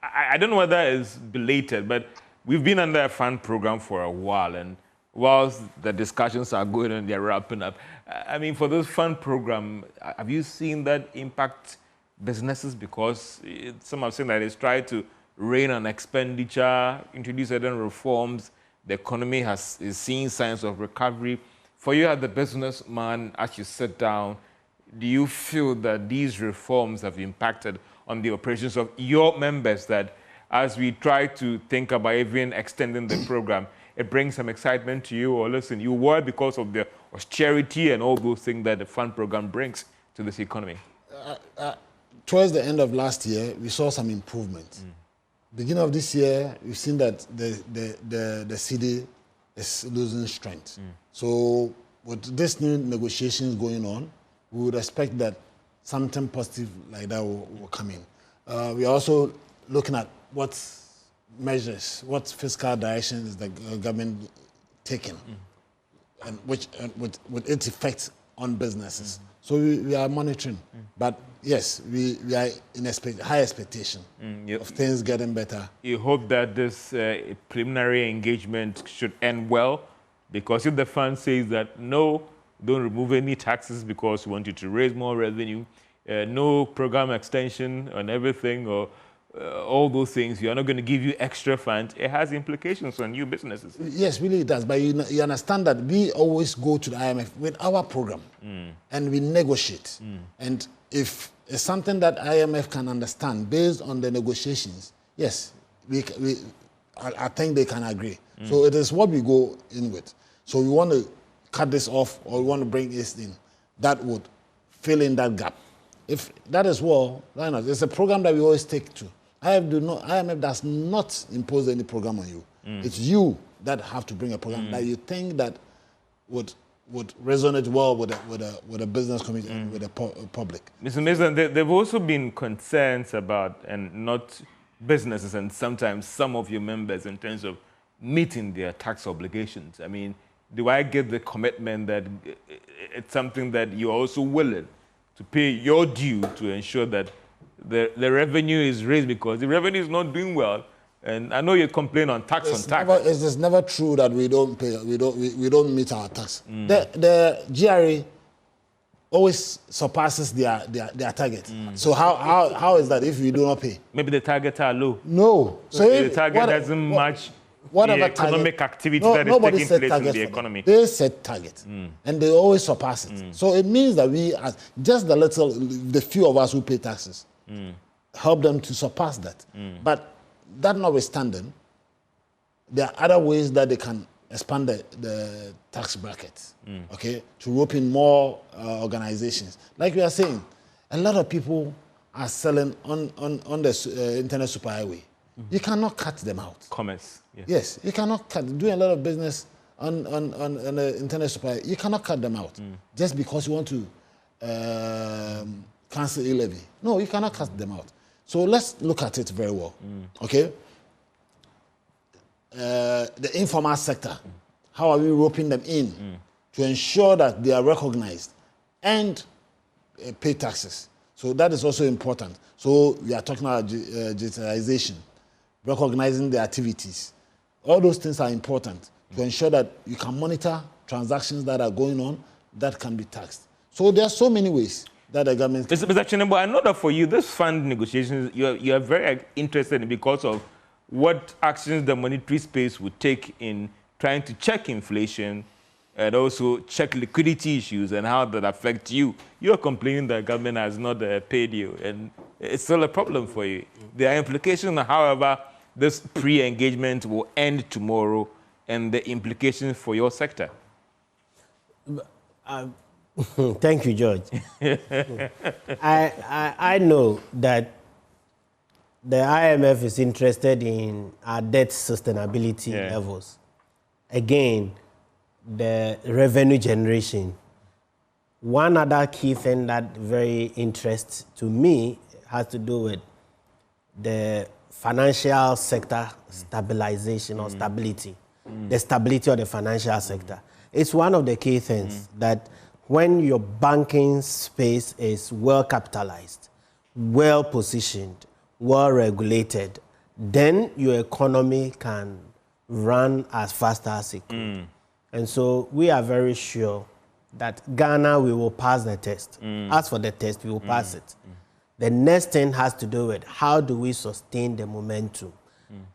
I don't know whether it's belated, but we've been under a fund program for a while, and whilst the discussions are going and they're wrapping up, for this fund program, have you seen that impact businesses? Because some have seen that it's tried to rein on expenditure, introduce certain reforms. The economy is seeing signs of recovery. For you as the businessman, as you sit down, do you feel that these reforms have impacted on the operations of your members, that as we try to think about even extending the program, it brings some excitement to you? Or listen, you worry because of the austerity and all those things that the fund program brings to this economy? Towards the end of last year, we saw some improvement. Beginning of this year, we've seen that the cedi is losing strength. So with this new negotiations going on, we would expect that something positive like that will come in. We are also looking at what measures, what fiscal direction is the government taking, and which with its effect on businesses. So we are monitoring. But yes, we are in high expectation of things getting better. You hope that this preliminary engagement should end well, because if the fund says that no, don't remove any taxes because we want you to raise more revenue, no program extension on everything, or all those things, you are not going to give you extra funds, it has implications on new businesses. Yes, really it does. But you understand that we always go to the IMF with our program and we negotiate. And if it's something that IMF can understand based on the negotiations, yes, I think they can agree. So it is what we go in with. So we want to cut this off, or we want to bring this in. That would fill in that gap. If that is well, why not? It's a program that we always take to. IMF does not impose any program on you. It's you that have to bring a program that you think that would resonate well with a business community and with the public. Mr. Mason, there have also been concerns about, and not businesses and sometimes some of your members, in terms of meeting their tax obligations. I mean, do I get the commitment that it's something that you're also willing to pay your due to ensure that the revenue is raised, because the revenue is not doing well? And I know you complain on tax on tax. It's just never true that we don't pay. We don't meet our tax. The GRA always surpasses their target. So how is that if we do not pay? Maybe the targets are low. No. So the target doesn't match the economic activity that is taking place in the economy. They set targets, and they always surpass it. So it means that we, just the few of us who pay taxes, help them to surpass that. But that notwithstanding, there are other ways that they can expand the tax brackets, okay, to rope in more organizations. Like we are saying, a lot of people are selling on the internet superhighway. You cannot cut them out. Commerce. Yes, you cannot doing a lot of business on the internet superhighway. You cannot cut them out just because you want to cancel e-levy. No, you cannot cut them out. So let's look at it very well, okay? The informal sector, how are we roping them in to ensure that they are recognized and pay taxes? So that is also important. So we are talking about digitalization, recognizing the activities. All those things are important to ensure that you can monitor transactions that are going on that can be taxed. So there are so many ways that the government... Mr. Chinebo, I know that for you, this fund negotiations, you are very interested in because of what actions the monetary space would take in trying to check inflation and also check liquidity issues and how that affects you. You're complaining that government has not paid you, and it's still a problem for you. There are implications, however, this pre-engagement will end tomorrow, and the implications for your sector. Thank you, George. I know that the IMF is interested in our debt sustainability levels. Again, the revenue generation. One other key thing that very interests to me has to do with the financial sector stabilization or stability. The stability of the financial sector. It's one of the key things that when your banking space is well capitalized, well positioned, well regulated, then your economy can run as fast as it could. And so we are very sure that Ghana, we will pass the test. As for the test, we will pass it. The next thing has to do with how do we sustain the momentum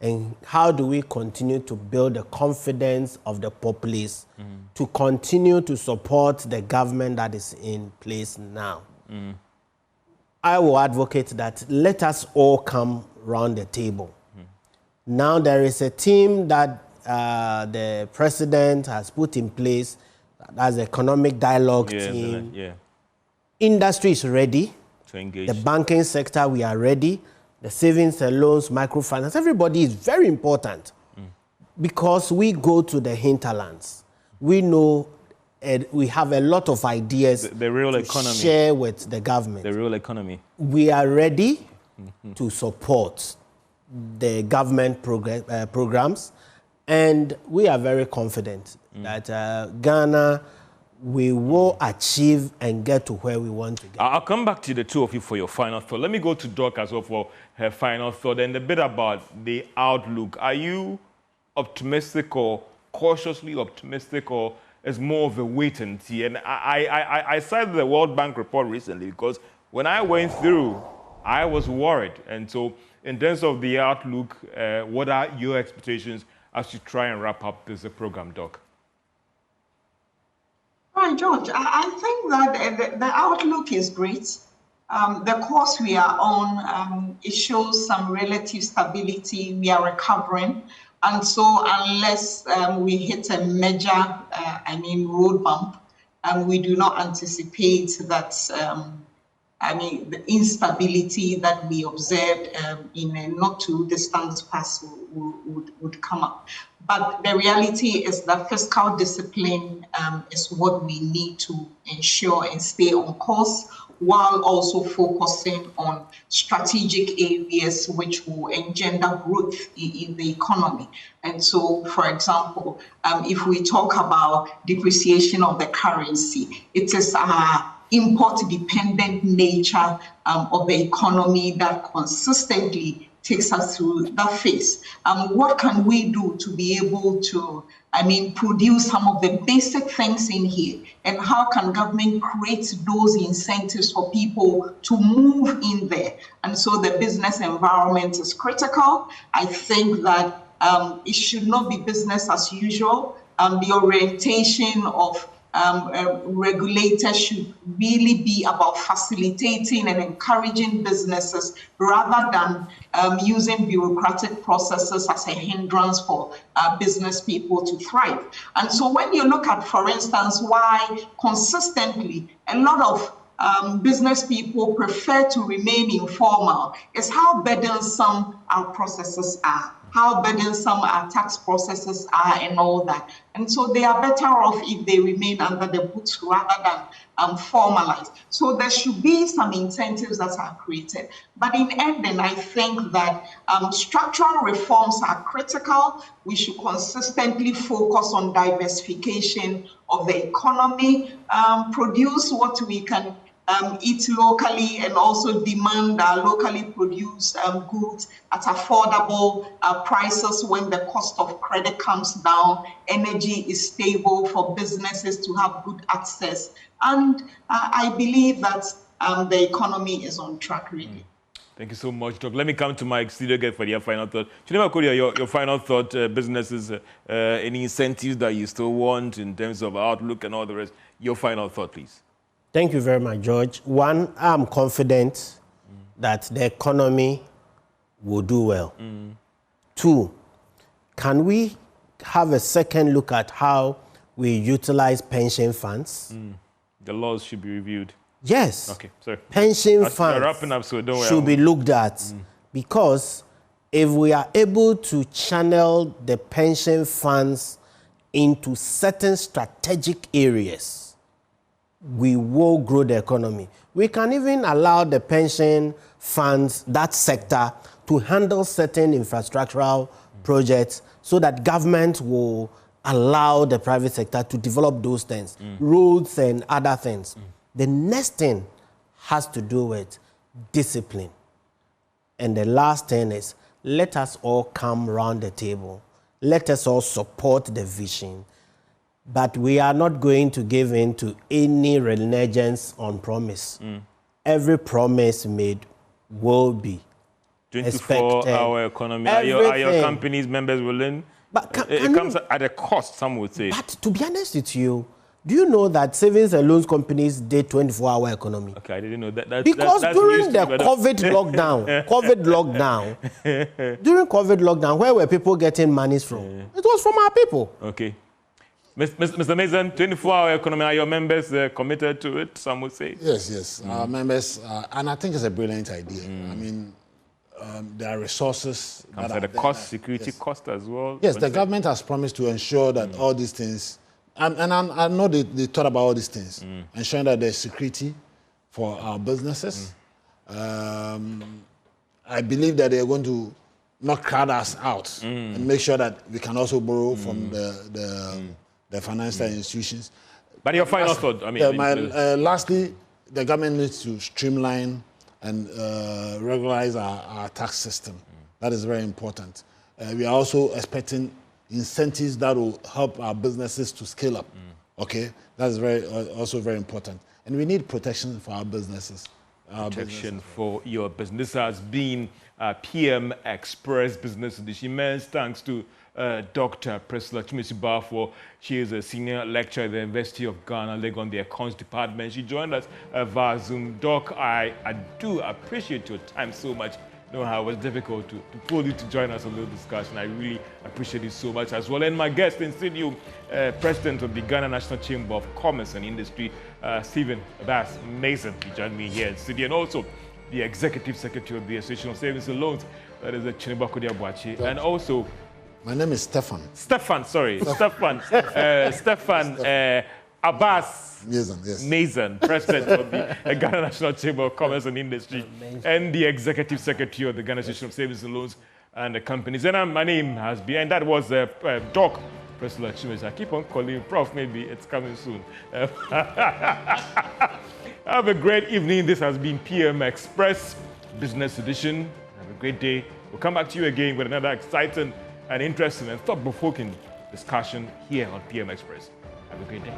and how do we continue to build the confidence of the populace to continue to support the government that is in place now. I will advocate that let us all come round the table. Now there is a team that the president has put in place as the economic dialogue team. Industry is ready. To engage. The banking sector, we are ready. The savings and loans, microfinance, everybody is very important because we go to the hinterlands. We know we have a lot of ideas the real economy. Share with the government. The real economy. We are ready to support the government programs, and we are very confident that Ghana, we will achieve and get to where we want to get. I'll come back to the two of you for your final thought. Let me go to Doc as well for her final thought and a bit about the outlook. Are you optimistic or cautiously optimistic, or is more of a wait and see? And I cited the World Bank report recently because when I went through, I was worried. And so in terms of the outlook, what are your expectations as you try and wrap up this program, Doc? Right, George. I think that the outlook is great. The course we are on, it shows some relative stability. We are recovering. And so unless we hit a major, road bump, we do not anticipate that the instability that we observed in a not too distant past would come up. But the reality is that fiscal discipline is what we need to ensure and stay on course, while also focusing on strategic areas which will engender growth in the economy. And so, for example, if we talk about depreciation of the currency, it is our import-dependent nature of the economy that consistently takes us through that phase. What can we do to be able to, produce some of the basic things in here? And how can government create those incentives for people to move in there? And so the business environment is critical. I think that it should not be business as usual. The orientation of regulators should really be about facilitating and encouraging businesses rather than using bureaucratic processes as a hindrance for business people to thrive. And so when you look at, for instance, why consistently a lot of business people prefer to remain informal, is how burdensome our processes are, how burdensome our tax processes are and all that. And so they are better off if they remain under the books rather than formalized. So there should be some incentives that are created. But in ending, I think that structural reforms are critical. We should consistently focus on diversification of the economy, produce what we can eat locally, and also demand locally produced goods at affordable prices when the cost of credit comes down, energy is stable for businesses to have good access. And I believe that the economy is on track, really. Thank you so much, Doc. Let me come to Mike Studio again for your final thought. Chinema Kodia, your final thought, businesses, any incentives that you still want in terms of outlook and all the rest. Your final thought, please. Thank you very much, George. One, I'm confident that the economy will do well. Two, can we have a second look at how we utilize pension funds? The laws should be reviewed. Yes. Okay, sorry. Pension funds wrapping up, so don't worry. Should be looked at because if we are able to channel the pension funds into certain strategic areas, we will grow the economy. We can even allow the pension funds, that sector, to handle certain infrastructural projects so that government will allow the private sector to develop those things, roads and other things. The next thing has to do with discipline. And the last thing is, let us all come around the table. Let us all support the vision. But we are not going to give in to any renegence on promise. Every promise made will be 24-hour economy. Are your companies members willing? But it comes at a cost, some would say. But to be honest with you, do you know that savings and loans companies did 24-hour economy? Okay, I didn't know that. Because during the COVID lockdown, where were people getting monies from? It was from our people. Okay. Mr. Mason, 24-hour economy, are your members committed to it, some would say? Yes. Our members, and I think it's a brilliant idea. There are resources. Comes at a cost, security cost as well. Yes, the government has promised to ensure that all these things, and I know they thought about all these things, ensuring that there's security for our businesses. I believe that they're going to not crowd us out and make sure that we can also borrow from the financial institutions. But your final thought, lastly, the government needs to streamline and regularize our tax system. That is very important. We are also expecting incentives that will help our businesses to scale up. Okay, that is also very important. And we need protection for our businesses. Protection for your business. This has been PM Express Business Edition. Immense thanks to Dr. Priscilla Chimisi-Barfor. She is a senior lecturer at the University of Ghana, Legon, the Accounts Department. She joined us via Zoom. Doc, I do appreciate your time so much. know how it was difficult to pull you to join us on the discussion. I really appreciate it so much as well. And my guest in studio, President of the Ghana National Chamber of Commerce and Industry, Stephen Abbas Mason, he joined me here in studio, and also the Executive Secretary of the Association of Savings and Loans, that is Chinibakudi Abuachi, and also my name is Stefan. Stefan Abbas Mason, yes. Mason, President of the Ghana National Chamber of Commerce and Industry, and the Executive Secretary of the Ghana Association of Savings and Loans and the Companies. And my name has been, and that was Doc Priscilla Chimecha. I keep on calling you Prof, maybe it's coming soon. Have a great evening. This has been PM Express Business Edition. Have a great day. We'll come back to you again with another exciting and interesting and thought-provoking discussion here on PM Express. Have a great day.